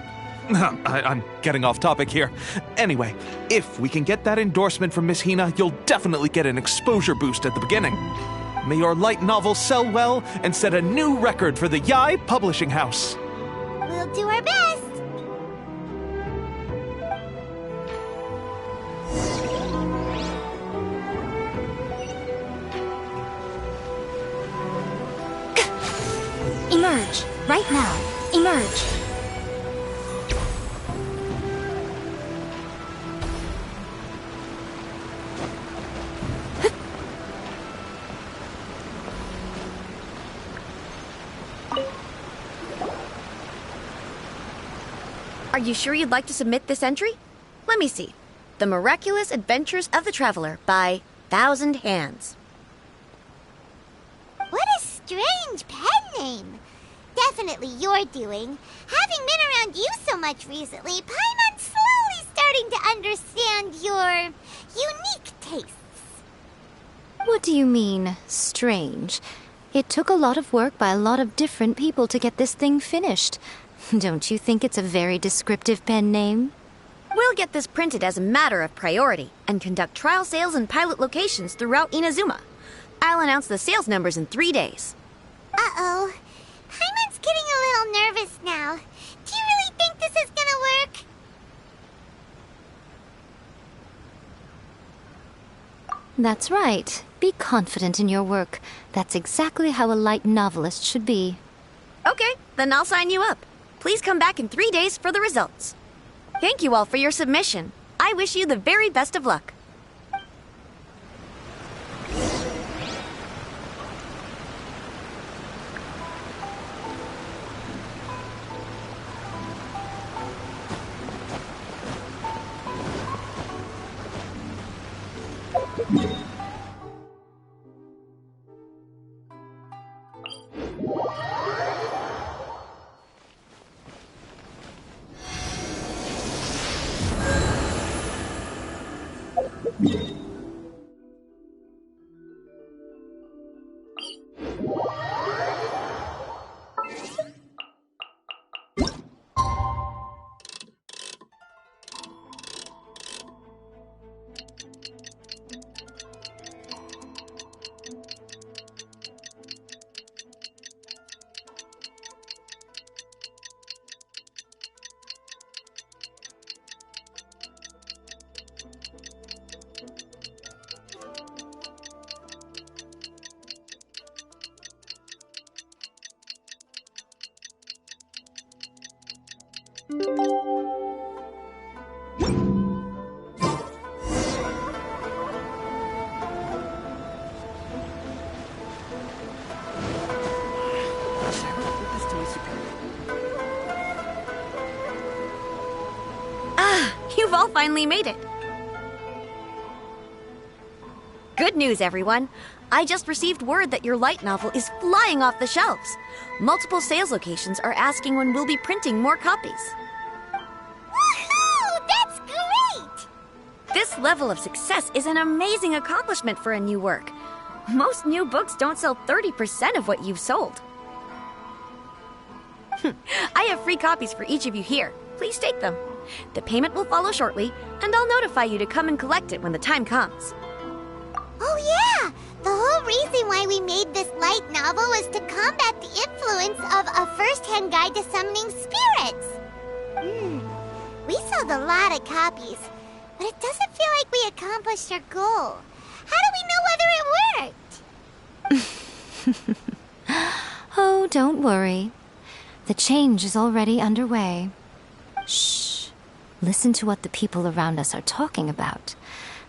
I'm getting off topic here. Anyway, if we can get that endorsement from Miss Hina, you'll definitely get an exposure boost at the beginning. May your light novel sell well and set a new record for the Yai Publishing House. We'll do our best. Emerge! Right now! Emerge! Are you sure you'd like to submit this entry? Let me see. The Miraculous Adventures of the Traveler by Thousand Hands. What a strange pen name. Definitely your doing. Having been around you so much recently, Paimon's slowly starting to understand your unique tastes. What do you mean, strange? It took a lot of work by a lot of different people to get this thing finished. Don't you think it's a very descriptive pen name? We'll get this printed as a matter of priority and conduct trial sales in pilot locations throughout Inazuma. I'll announce the sales numbers in 3 days. Uh-oh. Paimon's getting a little nervous now. Do you really think this is gonna work? That's right. Be confident in your work. That's exactly how a light novelist should be. Okay, then I'll sign you up. Please come back in 3 days for the results. Thank you all for your submission. I wish you the very best of luck. You've all finally made it. Good news, everyone. I just received word that your light novel is flying off the shelves. Multiple sales locations are asking when we'll be printing more copies. Woohoo! That's great! This level of success is an amazing accomplishment for a new work. Most new books don't sell 30% of what you've sold. I have free copies for each of you here. Please take them. The payment will follow shortly, and I'll notify you to come and collect it when the time comes. Oh yeah! The whole reason why we made this light novel was to combat the influence of a first-hand guide to summoning spirits. We sold a lot of copies, but it doesn't feel like we accomplished our goal. How do we know whether it worked? Oh, don't worry. The change is already underway. Shh. Listen to what the people around us are talking about.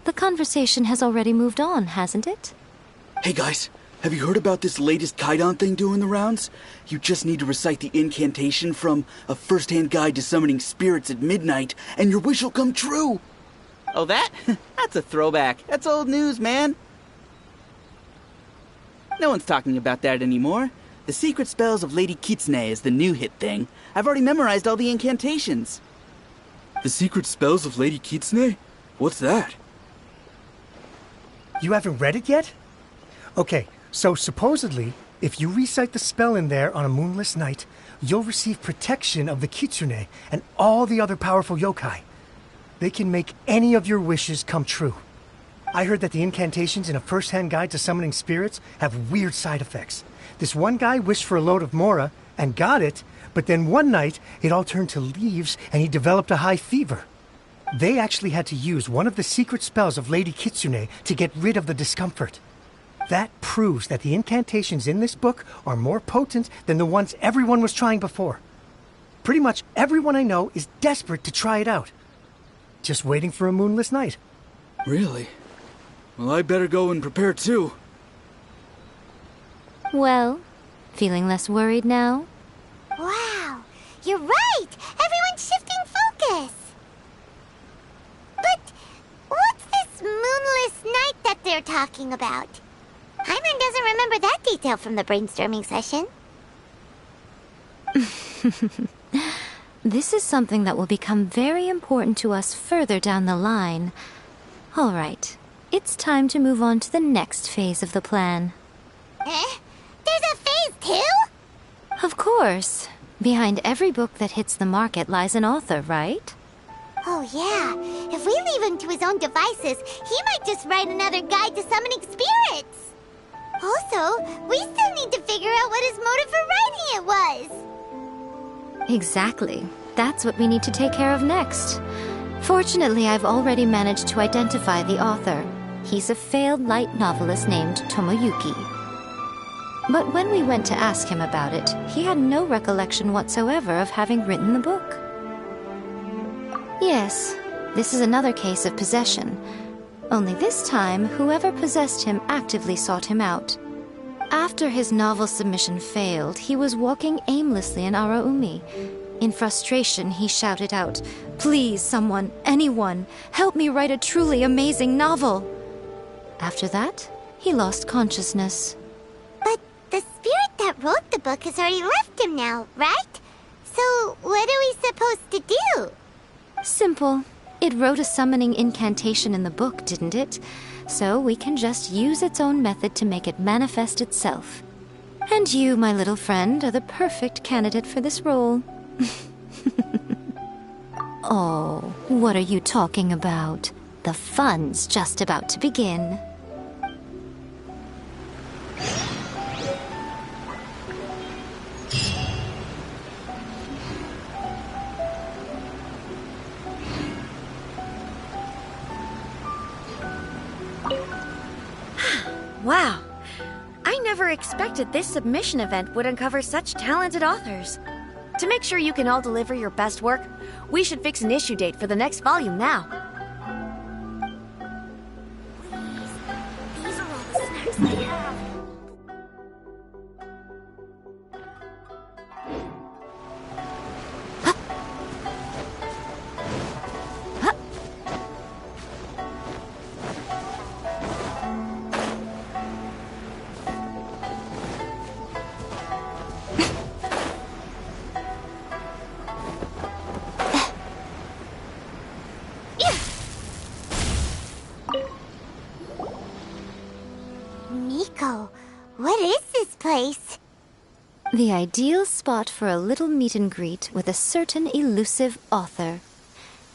The conversation has already moved on, hasn't it? Hey guys, have you heard about this latest Kaidan thing doing the rounds? You just need to recite the incantation from A First-Hand Guide to Summoning Spirits at midnight, and your wish will come true! Oh, that? That's a throwback. That's old news, man. No one's talking about that anymore. The Secret Spells of Lady Kitsune is the new hit thing. I've already memorized all the incantations. The Secret Spells of Lady Kitsune? What's that? You haven't read it yet? Okay, so supposedly, if you recite the spell in there on a moonless night, you'll receive protection of the Kitsune and all the other powerful yokai. They can make any of your wishes come true. I heard that the incantations in A First-Hand Guide to Summoning Spirits have weird side effects. This one guy wished for a load of mora and got it, but then one night it all turned to leaves and he developed a high fever. They actually had to use one of the secret spells of Lady Kitsune to get rid of the discomfort. That proves that the incantations in this book are more potent than the ones everyone was trying before. Pretty much everyone I know is desperate to try it out. Just waiting for a moonless night. Really? Well, I better go and prepare too. Well, feeling less worried now? Wow, you're right! Everyone's shifting focus! this? But what's this moonless night that they're talking about? Paimon doesn't remember that detail from the brainstorming session. This is something that will become very important to us further down the line. All right, it's time to move on to the next phase of the plan. There's a phase 2? Of course. Behind every book that hits the market lies an author, right? Oh yeah, if we leave him to his own devices, he might just write another guide to summoning spirits. Also, we still need to figure out what his motive for writing it was. Exactly. That's what we need to take care of next. Fortunately, I've already managed to identify the author. He's a failed light novelist named Tomoyuki. But when we went to ask him about it, he had no recollection whatsoever of having written the book. Yes, this is another case of possession. Only this time, whoever possessed him actively sought him out. After his novel submission failed, he was walking aimlessly in Araumi. In frustration, he shouted out, "Please, someone, anyone, help me write a truly amazing novel!" After that, he lost consciousness. But the spirit that wrote the book has already left him now, right? So what are we supposed to do? Simple. It wrote a summoning incantation in the book, didn't it? So we can just use its own method to make it manifest itself. And you, my little friend, are the perfect candidate for this role. Oh, what are you talking about? The fun's just about to begin. Wow. I never expected this submission event would uncover such talented authors. To make sure you can all deliver your best work, we should fix an issue date for the next volume now. These are all the snacks they have. Miko, what is this place? The ideal spot for a little meet and greet with a certain elusive author.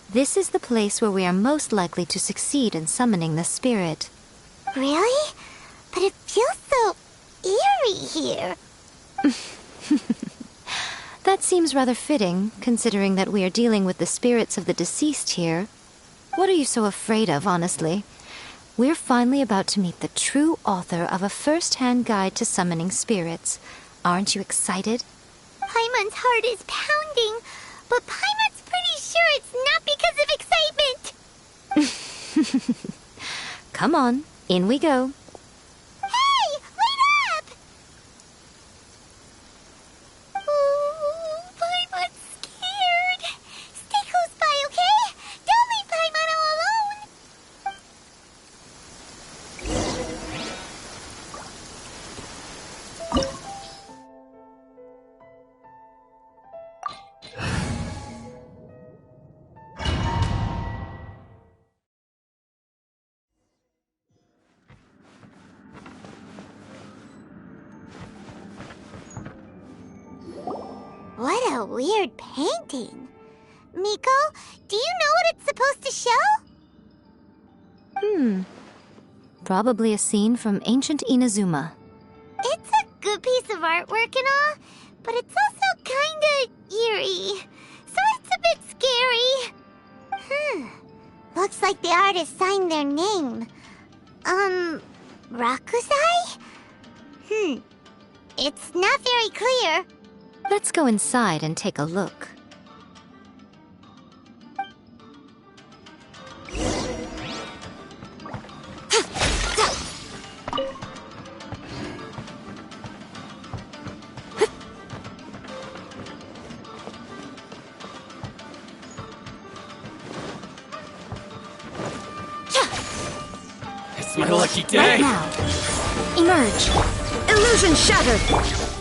This is the place where we are most likely to succeed in summoning the spirit. Really? But it feels so eerie here. That seems rather fitting, considering that we are dealing with the spirits of the deceased here. What are you so afraid of, honestly? We're finally about to meet the true author of a first-hand guide to summoning spirits. Aren't you excited? Paimon's heart is pounding, but Paimon's pretty sure it's not because of excitement. Come on, in we go. Hey, wait up! Ooh, Paimon's scared. Stay close by, okay? Don't leave Paimon all alone. What a weird painting. Miko, do you know what it's supposed to show? Probably a scene from ancient Inazuma. It's a good piece of artwork and all, but it's also kinda eerie. So it's a bit scary. Looks like the artist signed their name. Rakusai? It's not very clear. Let's go inside and take a look. It's my lucky day! Right now. Emerge. Illusion shattered.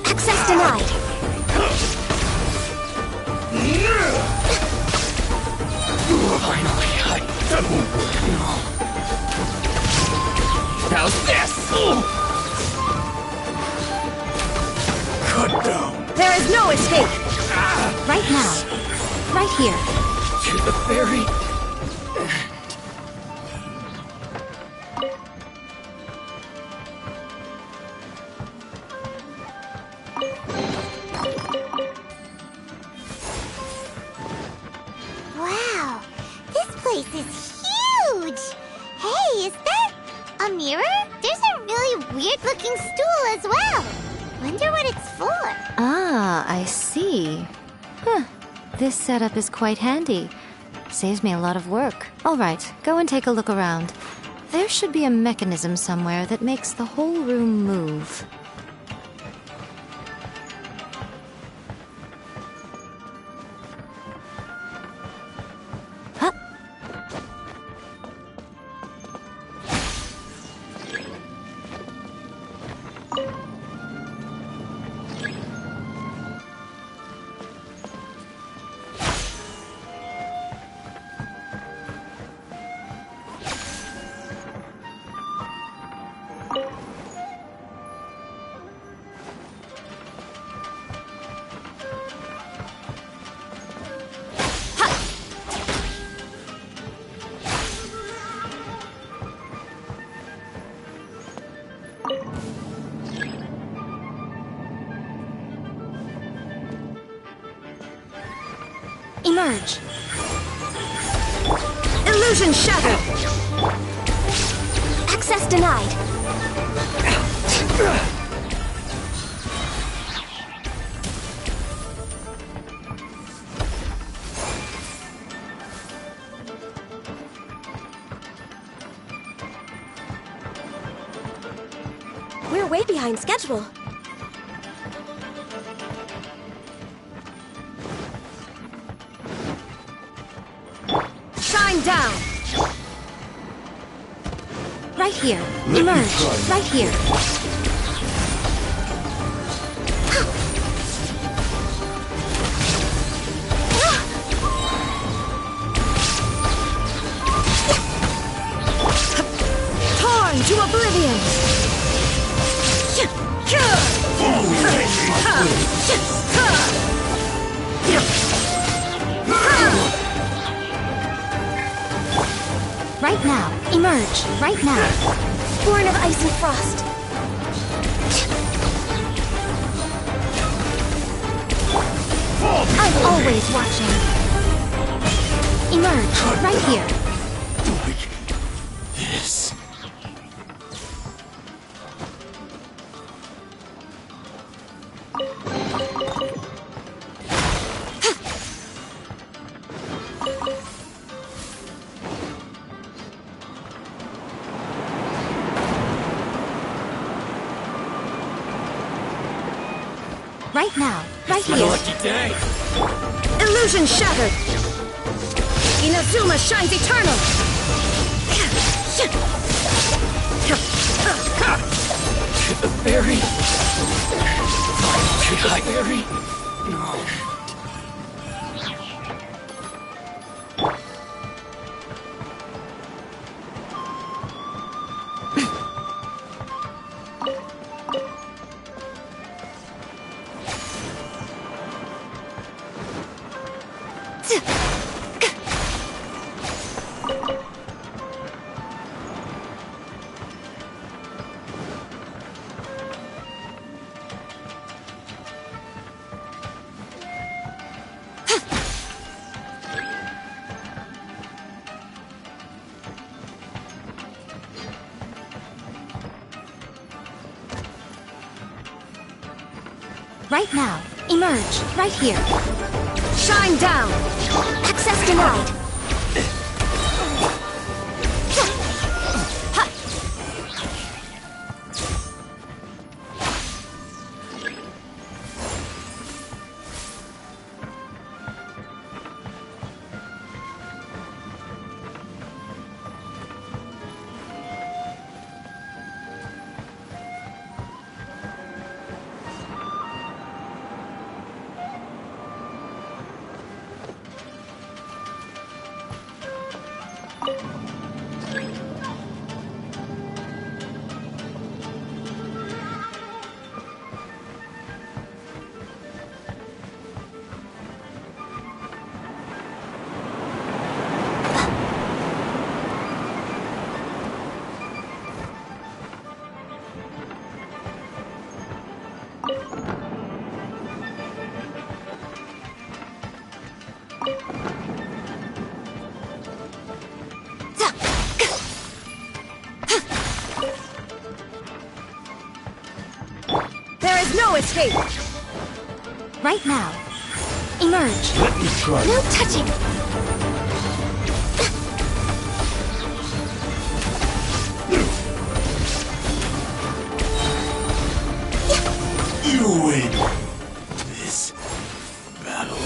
Access denied. Finally, how's this? Cut down. There is no escape. Right now. Right here. To the fairy? Wow, this place is huge! Hey, is that a mirror? There's a really weird-looking stool as well. Wonder what it's for. Ah, I see. Huh. This setup is quite handy. Saves me a lot of work. All right, go and take a look around. There should be a mechanism somewhere that makes the whole room move. Emerge. Illusion shattered. Access denied. We're way behind schedule. Shine down. Right here. Emerge. Right here. Torn to oblivion. Right now. Emerge. Right now. Born of ice and frost. I'm always watching. Emerge. Right here. This. Right now. Right It's my here. lucky day! Illusion shattered. Inazuma shines eternal. To the fairy? To the fairy? No. Right now. Emerge. Right here. Shine down. Access denied. There is no escape! Right now. Emerge. Let me try. No touching! You win this battle.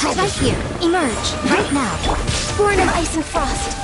Right here. Emerge. Right now. Born of ice and frost.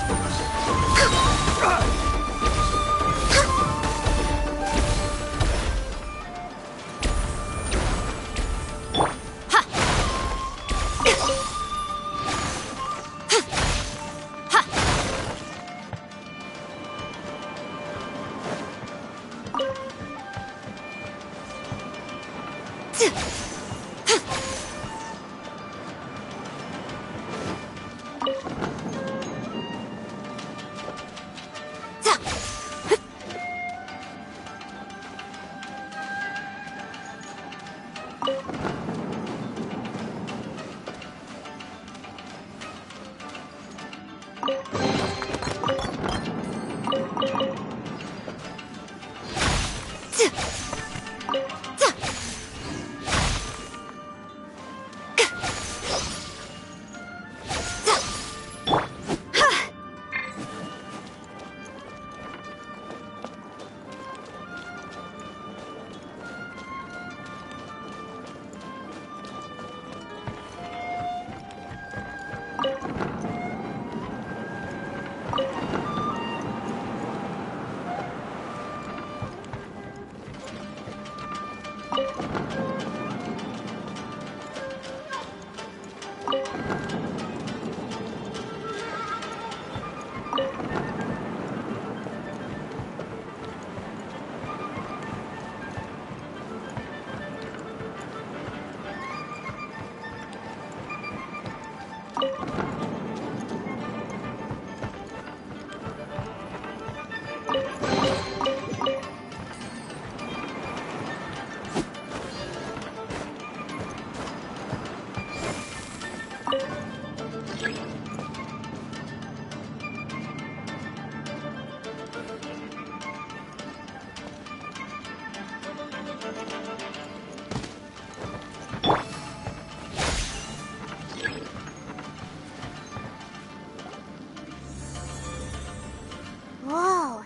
Whoa.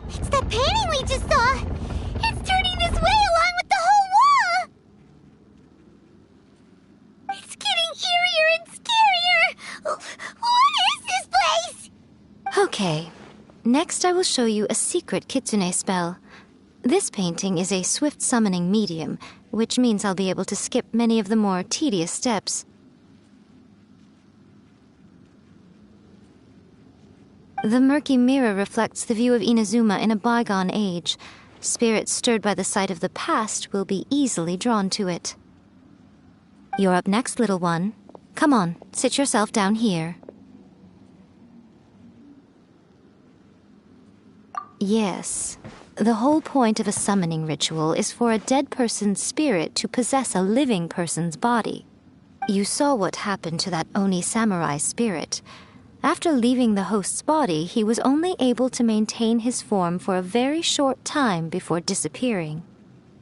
It's that painting we just saw. It's turning this way along with the whole wall. It's getting eerier and scarier. What is this place? Okay. Next I will show you a secret kitsune spell. This painting is a swift summoning medium, which means I'll be able to skip many of the more tedious steps. The murky mirror reflects the view of Inazuma in a bygone age. Spirits stirred by the sight of the past will be easily drawn to it. You're up next, little one. Come on, sit yourself down here. Yes. The whole point of a summoning ritual is for a dead person's spirit to possess a living person's body. You saw what happened to that Oni samurai spirit. After leaving the host's body, he was only able to maintain his form for a very short time before disappearing.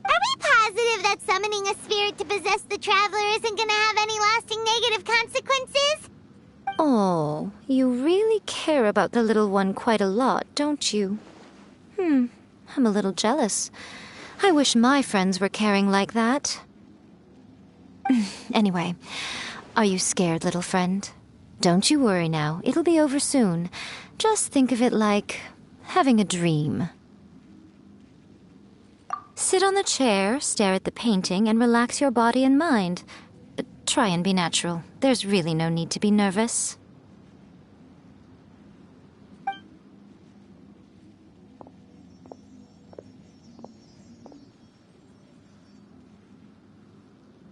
Are we positive that summoning a spirit to possess the traveler isn't gonna have any lasting negative consequences? Oh, you really care about the little one quite a lot, don't you? I'm a little jealous. I wish my friends were caring like that. Anyway, are you scared, little friend? Don't you worry now, it'll be over soon. Just think of it like having a dream. Sit on the chair, stare at the painting, and relax your body and mind. Try and be natural. There's really no need to be nervous.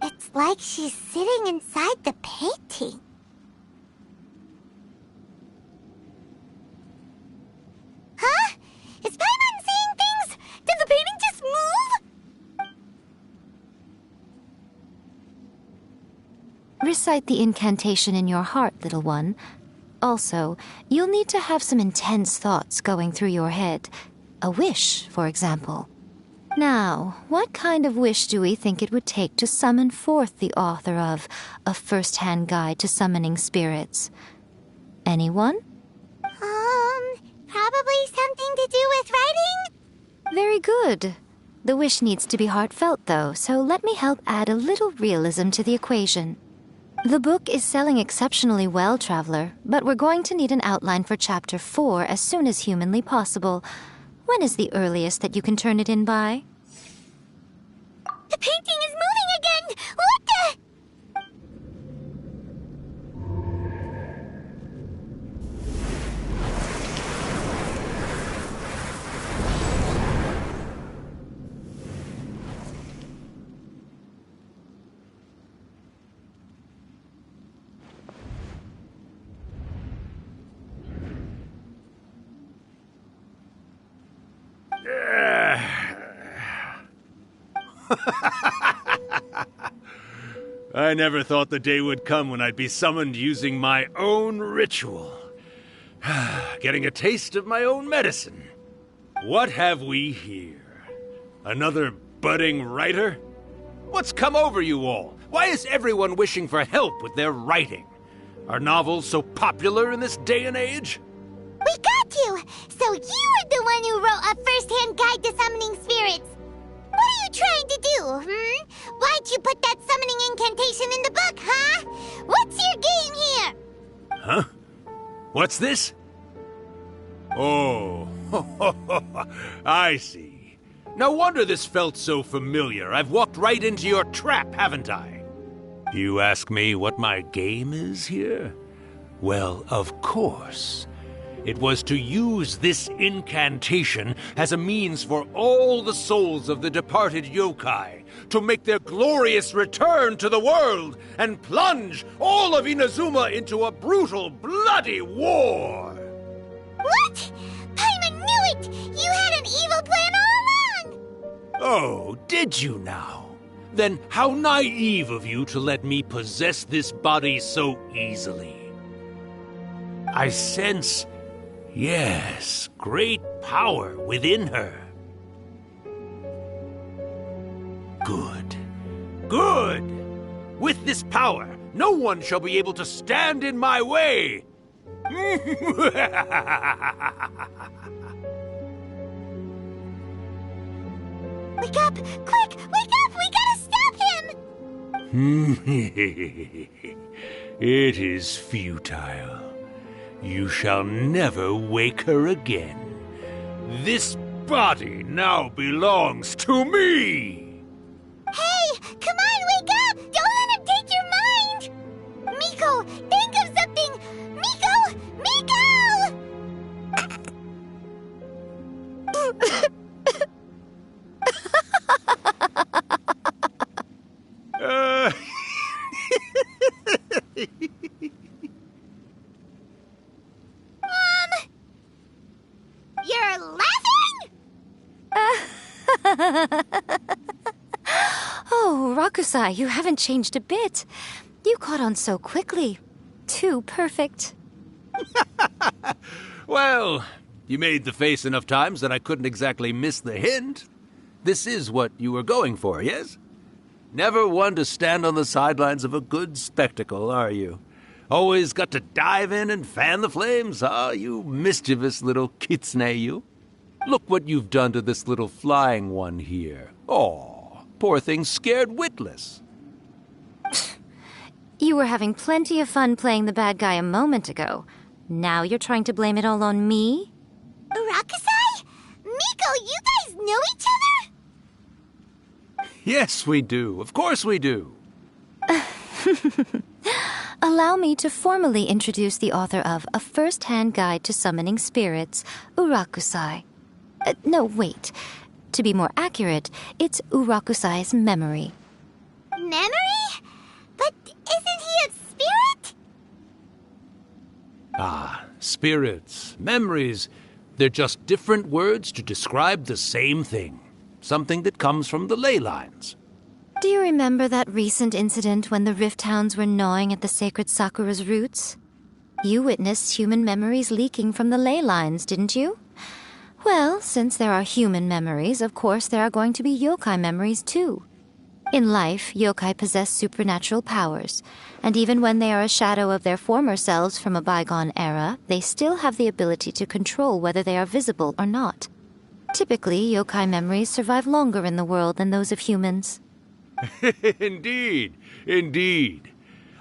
It's like she's sitting inside the painting. Huh? Is Paimon seeing things? Did the painting just move? Recite the incantation in your heart, little one. Also, you'll need to have some intense thoughts going through your head. A wish, for example. Now, what kind of wish do we think it would take to summon forth the author of A First-Hand Guide to Summoning Spirits? Anyone? Probably something to do with writing? Very good. The wish needs to be heartfelt, though, so let me help add a little realism to the equation. The book is selling exceptionally well, Traveler, but we're going to need an outline for Chapter 4 as soon as humanly possible. When is the earliest that you can turn it in by? The painting is moving again! What the... I never thought the day would come when I'd be summoned using my own ritual. Getting a taste of my own medicine. What have we here? Another budding writer? What's come over you all? Why is everyone wishing for help with their writing? Are novels so popular in this day and age? We got you! So you were the one who wrote A First-Hand Guide to Summoning Spirits. What are you trying to do, Why'd you put that summoning incantation in the book, huh? What's your game here? Huh? What's this? Oh, I see. No wonder this felt so familiar. I've walked right into your trap, haven't I? You ask me what my game is here? Well, of course. It was to use this incantation as a means for all the souls of the departed yokai to make their glorious return to the world and plunge all of Inazuma into a brutal, bloody war! What? Paimon knew it! You had an evil plan all along! Oh, did you now? Then how naive of you to let me possess this body so easily. I sense... yes, great power within her. Good. Good! With this power, no one shall be able to stand in my way! Wake up! Quick! Wake up! We gotta stop him! It is futile. You shall never wake her again. This body now belongs to me! Hey! Come on, wake up! Don't let him take your mind! Miko, think of something! Miko! Miko! You're laughing? Oh, Rakusai, you haven't changed a bit. You caught on so quickly. Too perfect. Well, you made the face enough times that I couldn't exactly miss the hint. This is what you were going for, yes? Never one to stand on the sidelines of a good spectacle, are you? Always got to dive in and fan the flames, huh? You mischievous little kitsune, you. Look what you've done to this little flying one here. Oh, poor thing scared witless. You were having plenty of fun playing the bad guy a moment ago. Now you're trying to blame it all on me? Urakusai? Miko, you guys know each other? Yes, we do. Of course we do. Allow me to formally introduce the author of A First-Hand Guide to Summoning Spirits, Urakusai. No, wait. To be more accurate, it's Urakusai's memory. Memory? But isn't he a spirit? Ah, spirits, memories. They're just different words to describe the same thing. Something that comes from the ley lines. Do you remember that recent incident when the Rift Hounds were gnawing at the sacred Sakura's roots? You witnessed human memories leaking from the ley lines, didn't you? Well, since there are human memories, of course there are going to be yokai memories too. In life, yokai possess supernatural powers, and even when they are a shadow of their former selves from a bygone era, they still have the ability to control whether they are visible or not. Typically, yokai memories survive longer in the world than those of humans. Indeed, indeed.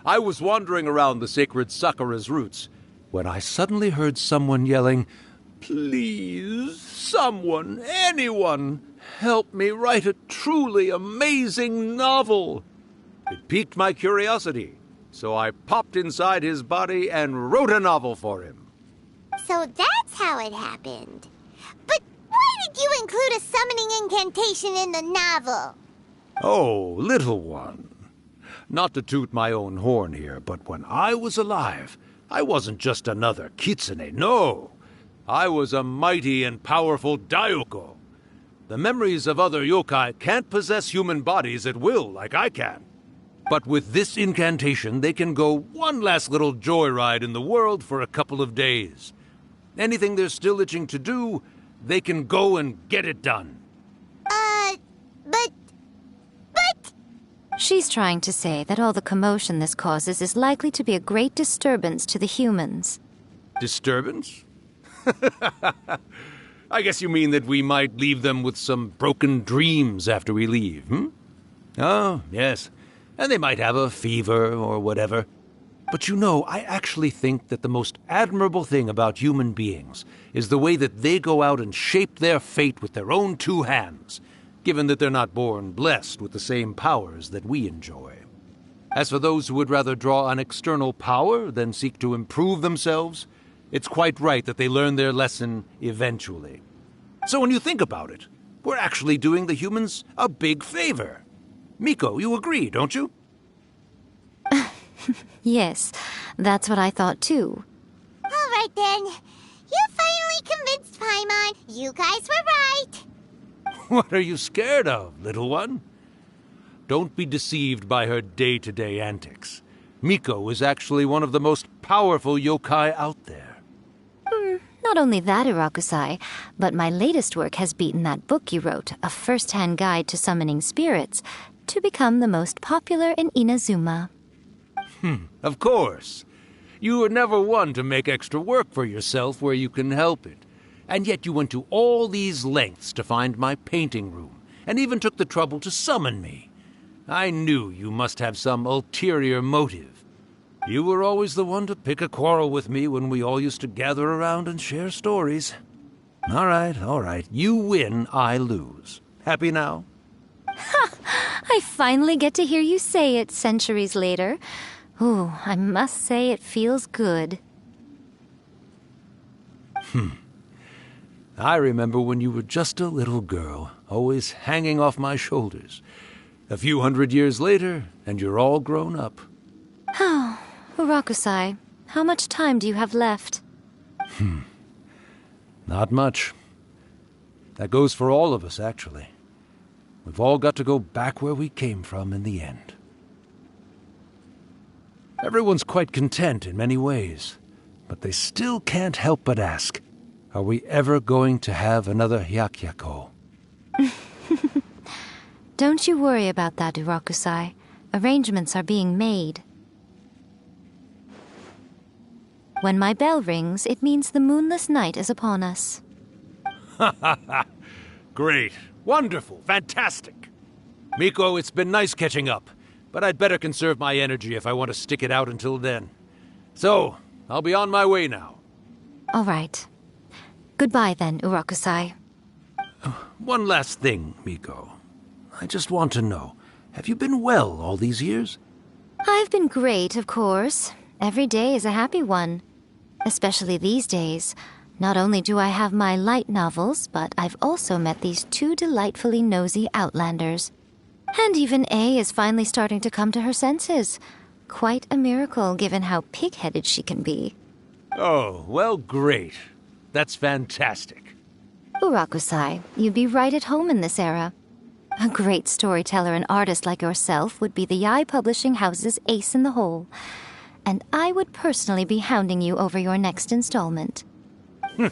I was wandering around the sacred Sakura's roots when I suddenly heard someone yelling, "Please, someone, anyone, help me write a truly amazing novel." It piqued my curiosity, so I popped inside his body and wrote a novel for him. So that's how it happened. But why did you include a summoning incantation in the novel? Oh, little one. Not to toot my own horn here, but when I was alive, I wasn't just another kitsune, no. I was a mighty and powerful Daioko. The memories of other yokai can't possess human bodies at will like I can. But with this incantation, they can go one last little joyride in the world for a couple of days. Anything they're still itching to do, they can go and get it done. But... She's trying to say that all the commotion this causes is likely to be a great disturbance to the humans. Disturbance? I guess you mean that we might leave them with some broken dreams after we leave, hmm? Oh, yes. And they might have a fever or whatever. But you know, I actually think that the most admirable thing about human beings is the way that they go out and shape their fate with their own two hands, given that they're not born blessed with the same powers that we enjoy. As for those who would rather draw on external power than seek to improve themselves, it's quite right that they learn their lesson eventually. So when you think about it, we're actually doing the humans a big favor. Miko, you agree, don't you? Yes, that's what I thought too. All right then. You finally convinced Paimon. You guys were right. What are you scared of, little one? Don't be deceived by her day-to-day antics. Miko is actually one of the most powerful yokai out there. Not only that, Urakusai, but my latest work has beaten that book you wrote, A First-Hand Guide to Summoning Spirits, to become the most popular in Inazuma. Of course. You were never one to make extra work for yourself where you can help it. And yet you went to all these lengths to find my painting room, and even took the trouble to summon me. I knew you must have some ulterior motive. You were always the one to pick a quarrel with me when we all used to gather around and share stories. All right. You win, I lose. Happy now? Ha! I finally get to hear you say it centuries later. Ooh, I must say it feels good. I remember when you were just a little girl, always hanging off my shoulders. A few 100 years later, and you're all grown up. Oh, Urakusai, how much time do you have left? Not much. That goes for all of us, actually. We've all got to go back where we came from in the end. Everyone's quite content in many ways. but they still can't help but ask, are we ever going to have another Hyakyako? Don't you worry about that, Urakusai. Arrangements are being made. When my bell rings, it means the moonless night is upon us. Ha ha ha! Great. Wonderful. Fantastic. Miko, it's been nice catching up, but I'd better conserve my energy if I want to stick it out until then. So, I'll be on my way now. All right. Goodbye then, Urakusai. One last thing, Miko. I just want to know, have you been well all these years? I've been great, of course. Every day is a happy one. Especially these days. Not only do I have my light novels, but I've also met these two delightfully nosy outlanders. And even A is finally starting to come to her senses. Quite a miracle, given how pig-headed she can be. Oh, well, great. That's fantastic. Urakusai, you'd be right at home in this era. A great storyteller and artist like yourself would be the Yae Publishing House's ace in the hole. And I would personally be hounding you over your next installment. He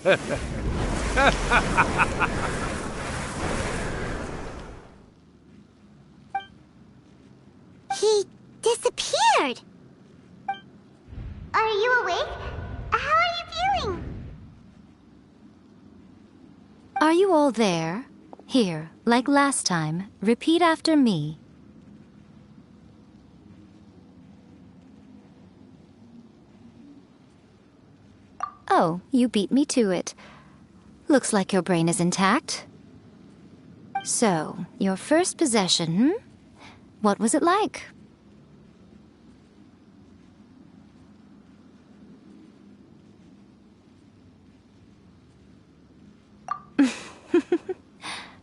disappeared. Are you awake? How are you feeling? Are you all there? Here, like last time, repeat after me. Oh, you beat me to it. Looks like your brain is intact. So, your first possession, What was it like?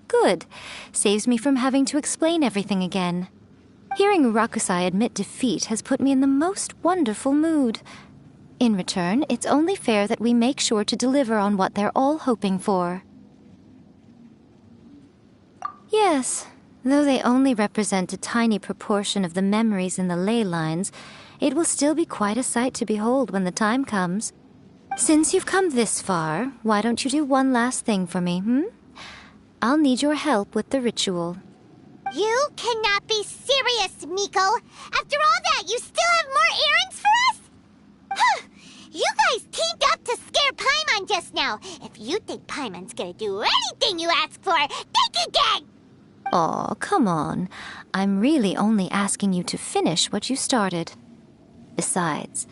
Good. Saves me from having to explain everything again. Hearing Urakusai admit defeat has put me in the most wonderful mood. In return, it's only fair that we make sure to deliver on what they're all hoping for. Yes, though they only represent a tiny proportion of the memories in the ley lines, it will still be quite a sight to behold when the time comes. Since you've come this far, why don't you do one last thing for me, I'll need your help with the ritual. You cannot be serious, Miko. After all that, you still have more errands for us? You guys teamed up to scare Paimon just now. If you think Paimon's gonna do anything you ask for, think again! Aw, come on. I'm really only asking you to finish what you started. Besides,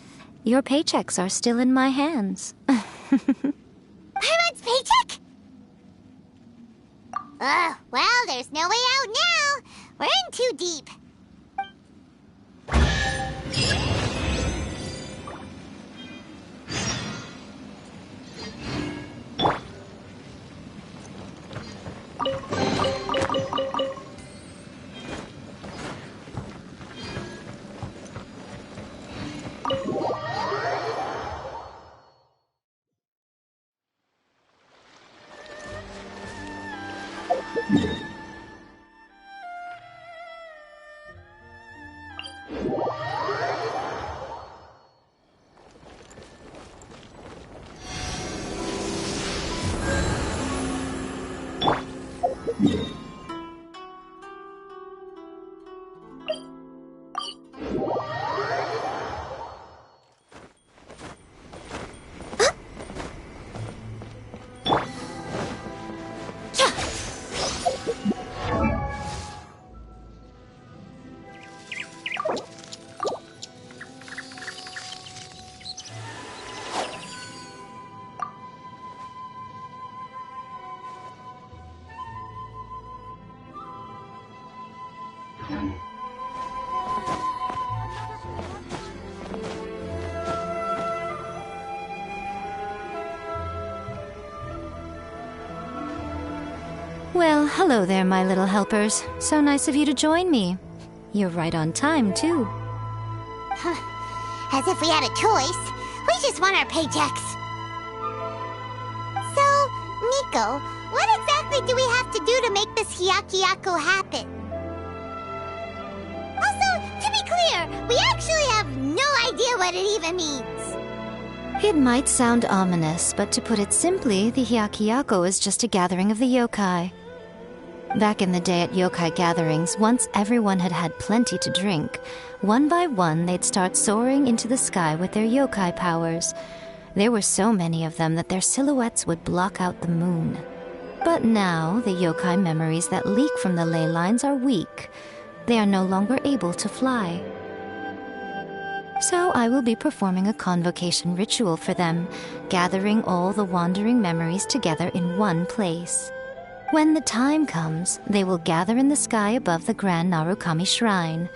your paychecks are still in my hands. Paimon's paycheck? Well, there's no way out now. We're in too deep. Well, hello there, my little helpers. So nice of you to join me. You're right on time, too. As if we had a choice. We just want our paychecks. So, Miko, what exactly do we have to do to make this Hyakyako happen? Also, to be clear, we actually have no idea what it even means. It might sound ominous, but to put it simply, the Hyakyako is just a gathering of the yokai. Back in the day at yokai gatherings, once everyone had had plenty to drink, one by one they'd start soaring into the sky with their yokai powers. There were so many of them that their silhouettes would block out the moon. But now, the yokai memories that leak from the ley lines are weak. They are no longer able to fly. So I will be performing a convocation ritual for them, gathering all the wandering memories together in one place. When the time comes, they will gather in the sky above the Grand Narukami Shrine.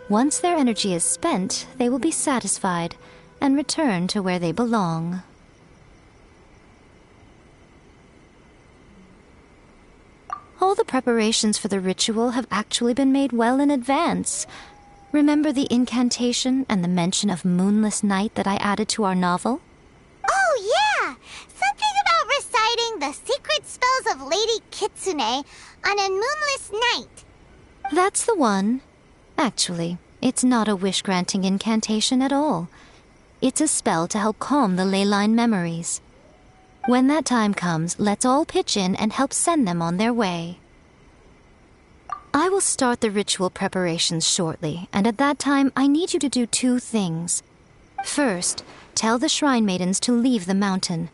Once their energy is spent, they will be satisfied and return to where they belong. All the preparations for the ritual have actually been made well in advance. Remember the incantation and the mention of moonless night that I added to our novel? Oh, yeah! Something about reciting the secret spells of Lady Kitsune on a moonless night. That's the one. Actually, it's not a wish-granting incantation at all. It's a spell to help calm the ley line memories. When that time comes, let's all pitch in and help send them on their way. I will start the ritual preparations shortly, and at that time I need you to do 2 things. First, tell the shrine maidens to leave the mountain.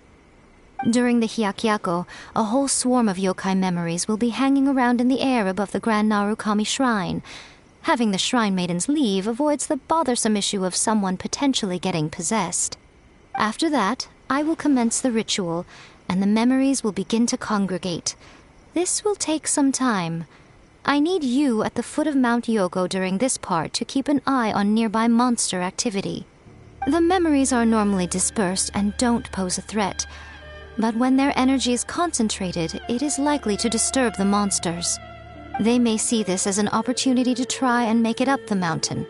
During the Hyakyako, a whole swarm of yokai memories will be hanging around in the air above the Grand Narukami Shrine. Having the shrine maidens leave avoids the bothersome issue of someone potentially getting possessed. After that, I will commence the ritual, and the memories will begin to congregate. This will take some time. I need you at the foot of Mount Yogo during this part to keep an eye on nearby monster activity. The memories are normally dispersed and don't pose a threat, but when their energy is concentrated, it is likely to disturb the monsters. They may see this as an opportunity to try and make it up the mountain.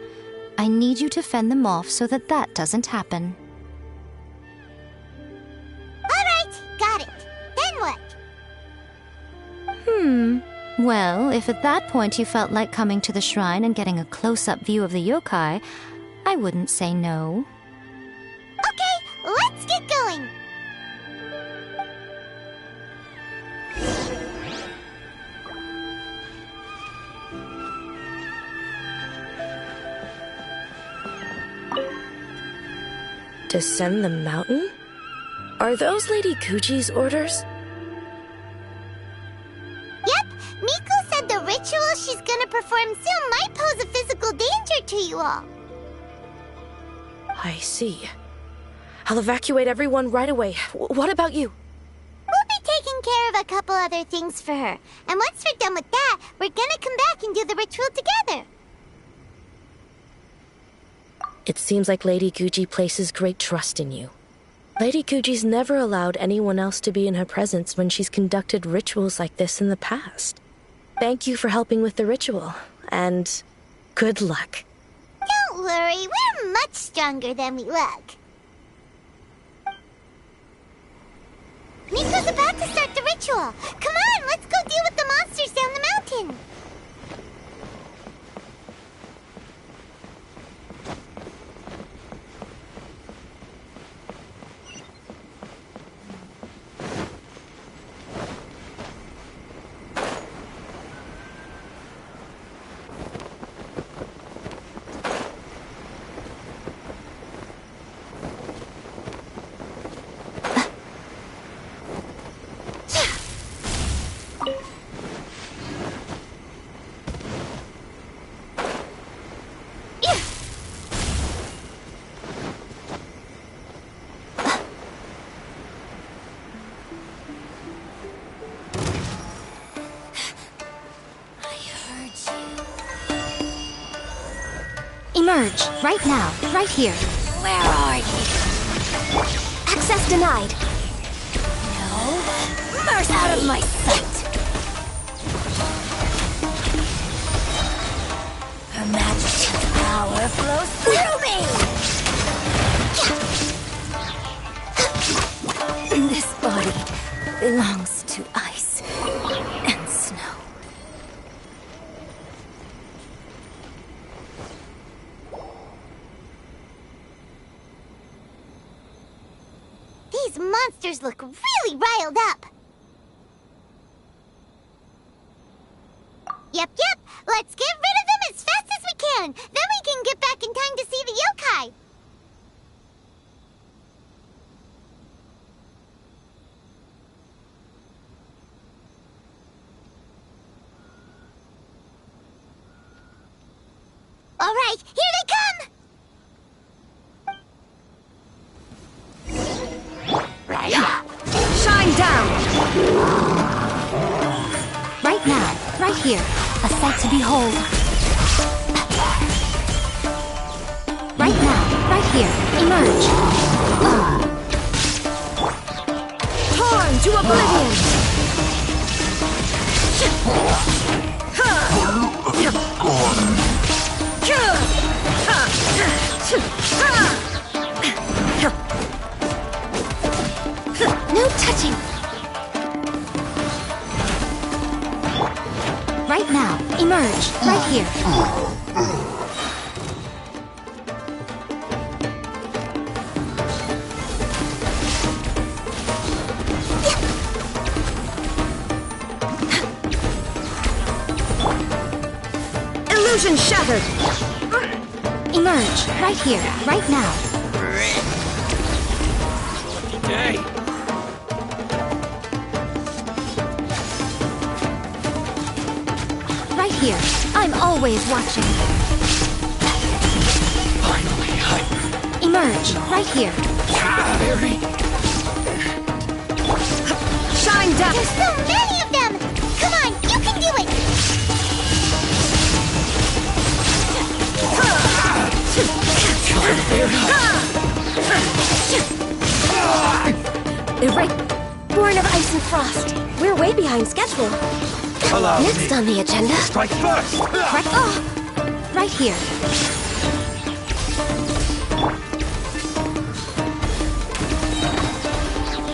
I need you to fend them off so that that doesn't happen. Alright, got it. Then what? Well, if at that point you felt like coming to the shrine and getting a close-up view of the yokai, I wouldn't say no. Okay, let's get going. Descend the mountain? Are those Lady Guji's orders? Yep, Miko said the ritual she's gonna perform soon might pose a physical danger to you all. I see. I'll evacuate everyone right away. What about you? We'll be taking care of a couple other things for her. And once we're done with that, we're gonna come back and do the ritual together. It seems like Lady Guji places great trust in you. Lady Guji's never allowed anyone else to be in her presence when she's conducted rituals like this in the past. Thank you for helping with the ritual, and good luck. Don't worry, we're much stronger than we look. Miko's about to start the ritual. Come on, let's go deal with the monsters down the mountain. Emerge, right now, right here. Where are you? Access denied. No. Mercy. Out of my sight. Her majesty's power flows through me! This body belongs to ice and snow. others look really riled up. Yep. Let's get rid of them as fast as we can. Then we can get back in time to see the yokai. All right, here they come! Shine down! Right now, right here, a sight to behold. Right now, right here, emerge. Torn to oblivion! No touching! Right now, emerge, right here. Illusion shattered! Emerge, right here, right now. Hey! Right here, I'm always watching. Finally, Emerge, right here. Shine down! There's so many of them! Come on, you can do it! Born of Ice and Frost. We're way behind schedule. Allow Next me. on the agenda. Strike first! Right here.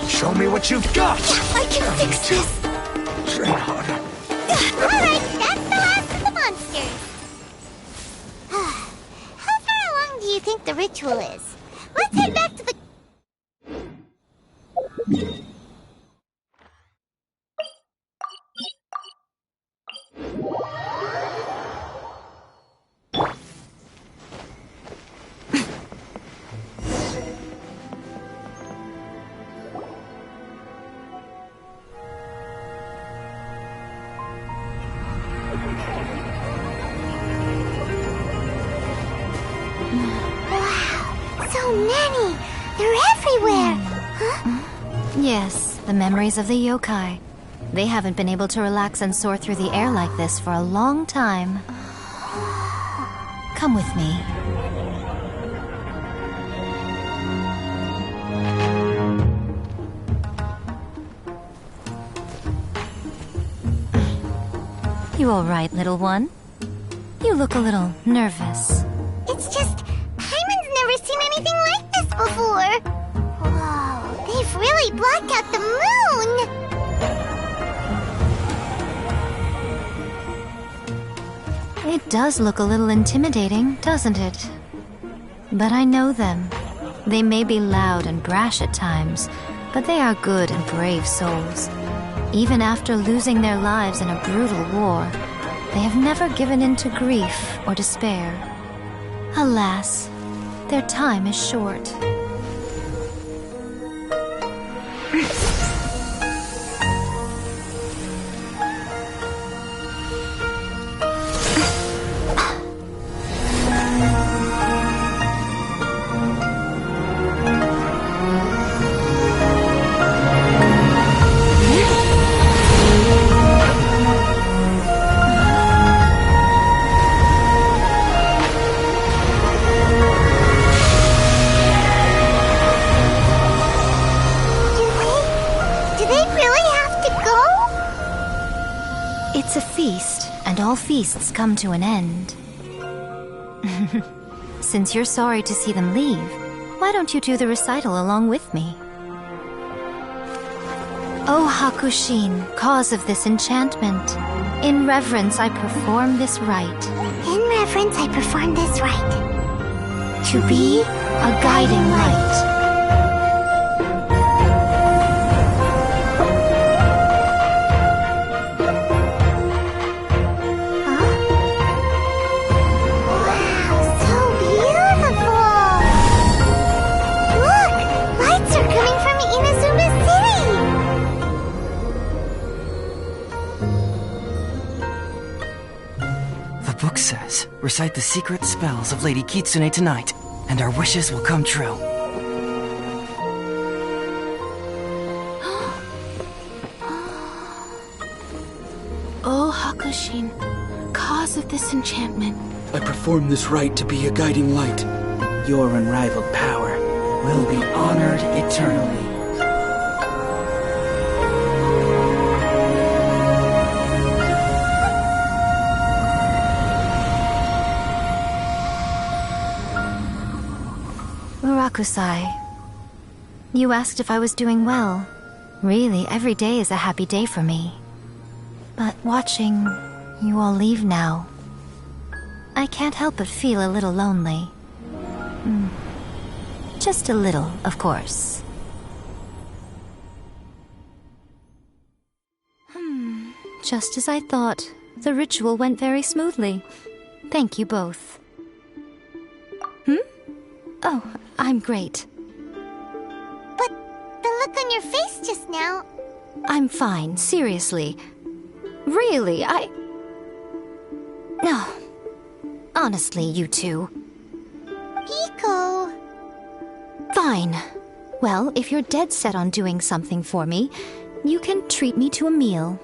Show me what you've got! I can fix this! Train harder. Alright, that's the last of the monsters. How far along do you think the ritual is? Let's head back to the... So many! They're everywhere! Huh? Yes, the memories of the yokai. They haven't been able to relax and soar through the air like this for a long time. Come with me. You all right, little one? You look a little nervous. It's just... Paimon's never seen anything like this before! Whoa, they've really blocked out the moon! It does look a little intimidating, doesn't it? But I know them. They may be loud and brash at times, but they are good and brave souls. Even after losing their lives in a brutal war, they have never given in to grief or despair. Alas, their time is short. It's a feast, and all feasts come to an end. Since you're sorry to see them leave, why don't you do the recital along with me? O Hakushin, cause of this enchantment, in reverence I perform this rite. In reverence I perform this rite. To be a guiding light. recite the secret spells of Lady Kitsune tonight, and our wishes will come true. Oh, Hakushin, cause of this enchantment. I perform this rite to be a guiding light. Your unrivaled power will be honored eternally. Murakusai, you asked if I was doing well. Really, every day is a happy day for me. But watching you all leave now, I can't help but feel a little lonely. Just a little, of course. Just as I thought, the ritual went very smoothly. Thank you both. Oh, I'm great. But the look on your face just now... I'm fine, seriously. Really, No. Honestly, you two. Pico... Fine. Well, if you're dead set on doing something for me, you can treat me to a meal.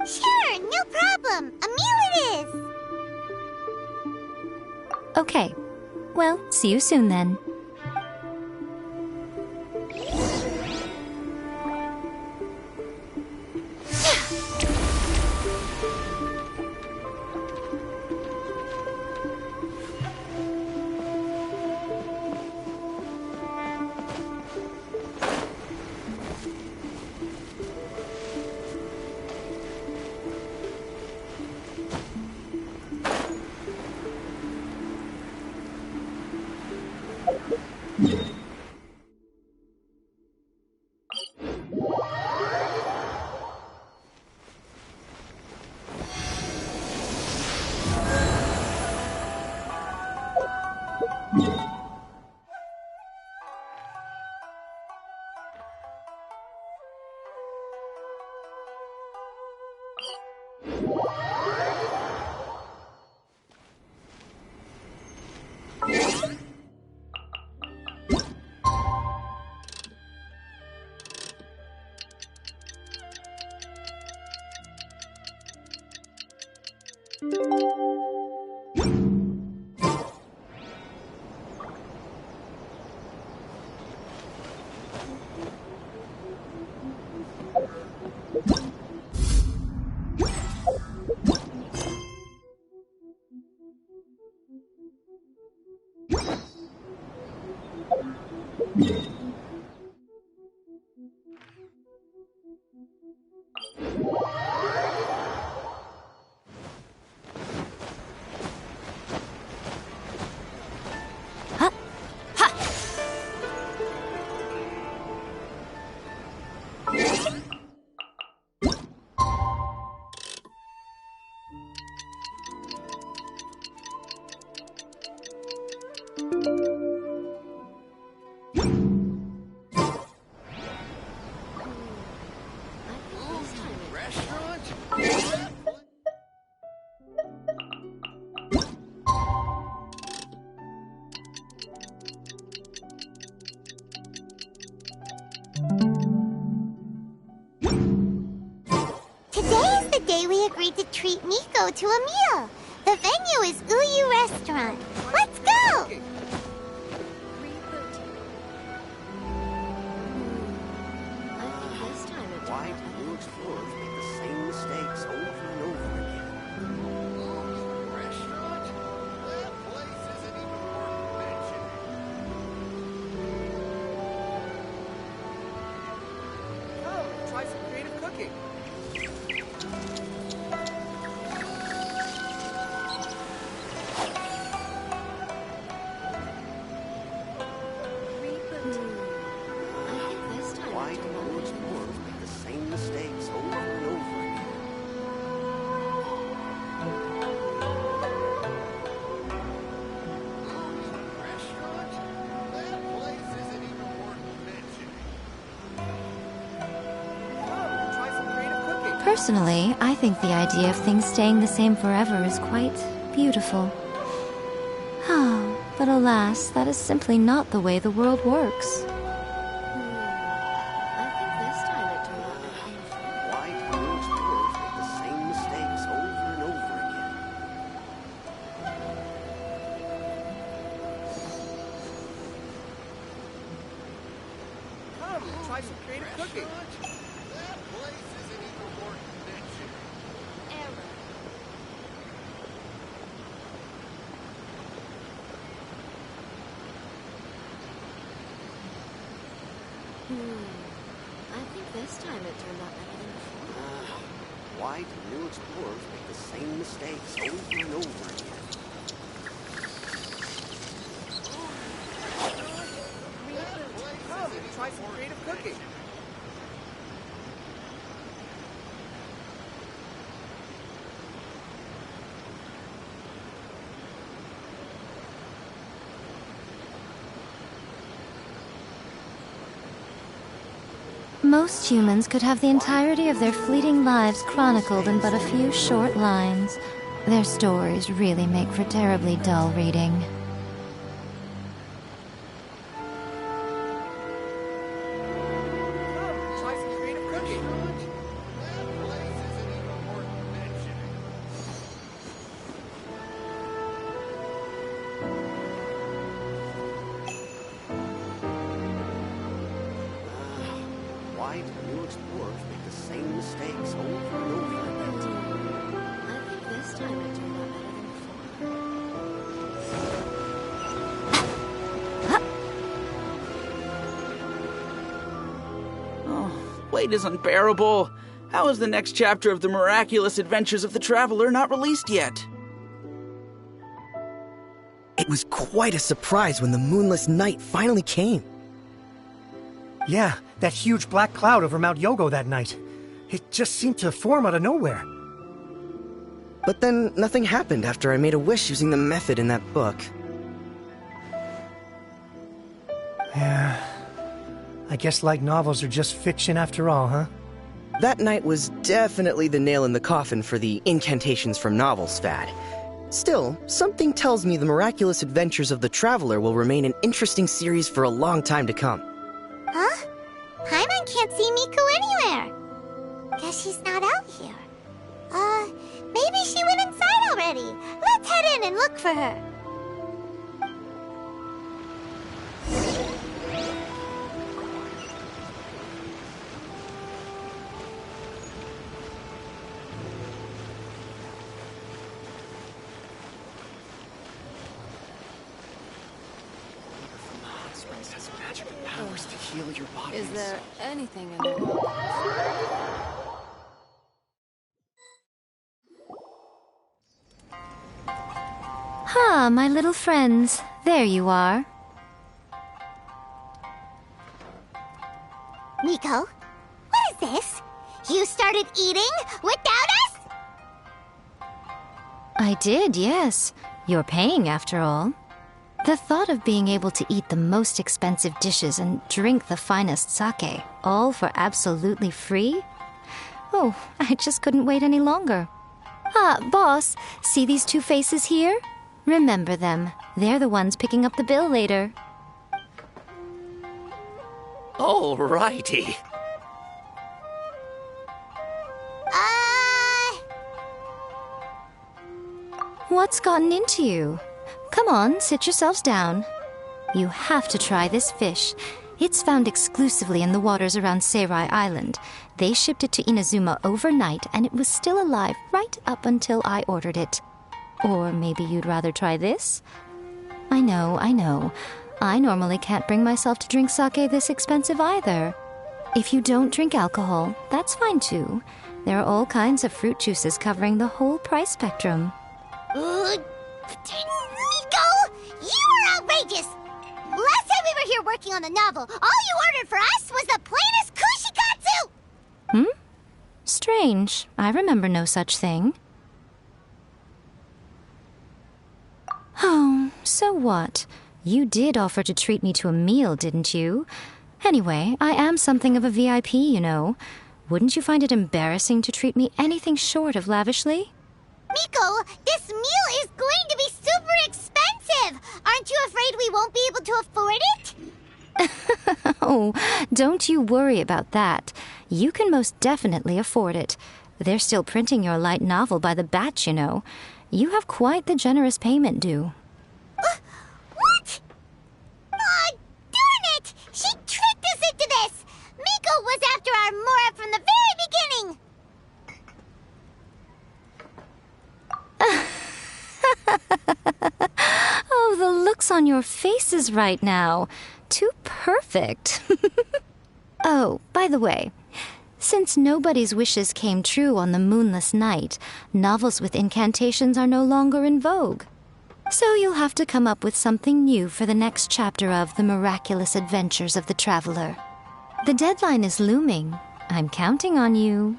Sure, no problem. A meal it is. Okay. Well, see you soon then. To treat Nico to a meal. The venue is Uyu Restaurant. Let's go! Why do new explorers make the same mistakes over and over again? Restaurant? That place isn't even worth mentioning. Come, try some creative cooking. Why do new explorers make the same mistakes over and over again? Restaurant? That place isn't even worth mentioning. Come, try some creative cooking. Personally, I think the idea of things staying the same forever is quite beautiful. Alas, that is simply not the way the world works. Why do new explorers make the same mistakes over and over again? Come, try some creative cooking. That place isn't even worth mentioning. I think this time it turned out better than before. Why do new explorers make the same mistakes over and over again? Come, try some creative cooking. Most humans could have the entirety of their fleeting lives chronicled in but a few short lines. Their stories really make for terribly dull reading. Come, try some creative cooking. That place isn't even worth mentioning. Why do new explorers make the same mistakes over and over again? I think this time it turned out better than before. Oh, wait is unbearable. How is the next chapter of the miraculous adventures of the Traveler not released yet? It was quite a surprise when the moonless night finally came. Yeah, that huge black cloud over Mount Yogo that night. It just seemed to form out of nowhere. But then nothing happened after I made a wish using the method in that book. Yeah. I guess light novels are just fiction after all, huh? That night was definitely the nail in the coffin for the incantations from novels fad. Still, something tells me the miraculous adventures of the Traveler will remain an interesting series for a long time to come. Huh? Paimon can't see Miku anywhere. Guess she's not out here. Maybe she went inside already. Let's head in and look for her. Powers to heal your body. Is there anything in there? Ah, my little friends. There you are. Nico, what is this? You started eating without us? I did, yes. You're paying, after all. The thought of being able to eat the most expensive dishes and drink the finest sake, all for absolutely free? Oh, I just couldn't wait any longer. Ah, boss, see these two faces here? Remember them. They're the ones picking up the bill later. Alrighty. What's gotten into you? Come on, sit yourselves down. You have to try this fish. It's found exclusively in the waters around Seirai Island. They shipped it to Inazuma overnight, and it was still alive right up until I ordered it. Or maybe you'd rather try this? I know. I normally can't bring myself to drink sake this expensive either. If you don't drink alcohol, that's fine too. There are all kinds of fruit juices covering the whole price spectrum. Nico, you are outrageous! Last time we were here working on the novel, all you ordered for us was the plainest kushikatsu! Strange. I remember no such thing. Oh, so what? You did offer to treat me to a meal, didn't you? Anyway, I am something of a VIP, you know. Wouldn't you find it embarrassing to treat me anything short of lavishly? Miko, this meal is going to be super expensive! Aren't you afraid we won't be able to afford it? Oh, don't you worry about that. You can most definitely afford it. They're still printing your light novel by the batch, you know. You have quite the generous payment due. What? Aw, darn it! She tricked us into this! Miko was after our Mora from the very beginning! Oh, the looks on your faces right now. Too perfect. Oh, by the way, since nobody's wishes came true on the moonless night, novels with incantations are no longer in vogue. So you'll have to come up with something new for the next chapter of The Miraculous Adventures of the Traveler. The deadline is looming. I'm counting on you.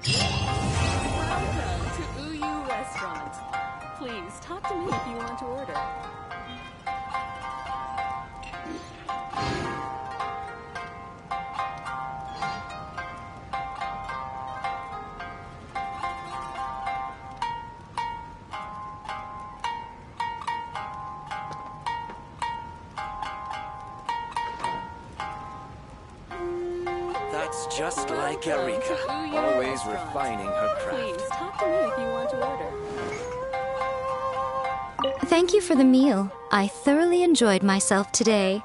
Welcome to Uyu Restaurant. Please talk to me if you want to order. That's just like Eureka, always refining her craft. Please talk to me if you want to order. Thank you for the meal. I thoroughly enjoyed myself today.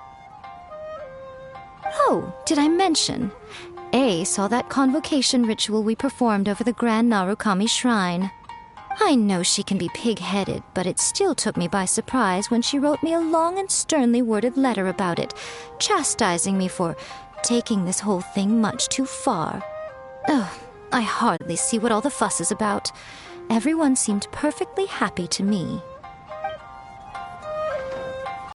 Oh, did I mention? A saw that convocation ritual we performed over the Grand Narukami Shrine. I know she can be pig-headed, but it still took me by surprise when she wrote me a long and sternly worded letter about it, chastising me for taking this whole thing much too far. Ugh, I hardly see what all the fuss is about. Everyone seemed perfectly happy to me.